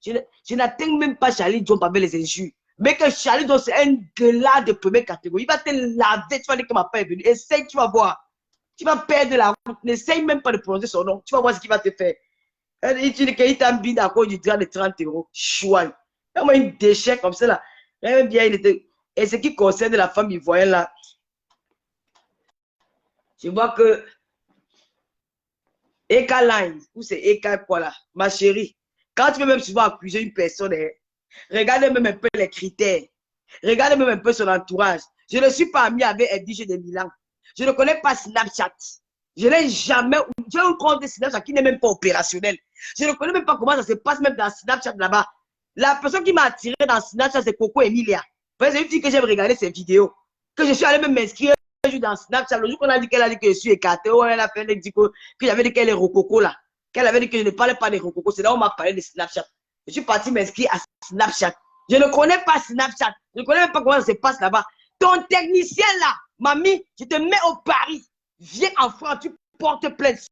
Je n'atteins même pas Charlie Jobs avec les injures. Mais que Charlie Jobs, c'est un glas de première catégorie. Il va te laver, tu vas dire que ma père est venu. Essaye, tu vas voir. Tu vas perdre la route. N'essaye même pas de prononcer son nom. Tu vas voir ce qu'il va te faire. Il dit qu'il t'a mis d'accord du drap de 30 €. Chouane. Moi, une déchet comme ça là. Même bien, il était. Et ce qui concerne la femme ivoirienne là, je vois que Eka Line, ou c'est Eka quoi là, ma chérie, quand tu veux même souvent accuser une personne, regarde même un peu les critères, regarde même un peu son entourage. Je ne suis pas ami avec FDG de Milan. Je ne connais pas Snapchat. Je n'ai jamais, j'ai un compte de Snapchat qui n'est même pas opérationnel. Je ne connais même pas comment ça se passe même dans Snapchat là-bas. La personne qui m'a attiré dans Snapchat, c'est Coco Emilia. C'est une fille que j'aime regarder ses vidéos. Que je suis allé même m'inscrire un jour dans Snapchat. Le jour qu'on a dit qu'elle a dit que je suis écarté, elle a fait elle dit que j'avais dit qu'elle est rococo là. Qu'elle avait dit que je ne parlais pas des rococo. C'est là où on m'a parlé de Snapchat. Je suis parti m'inscrire à Snapchat. Je ne connais pas Snapchat. Je ne connais même pas comment ça se passe là-bas. Ton technicien là, mamie, je te mets au pari. Viens en France, tu portes plainte.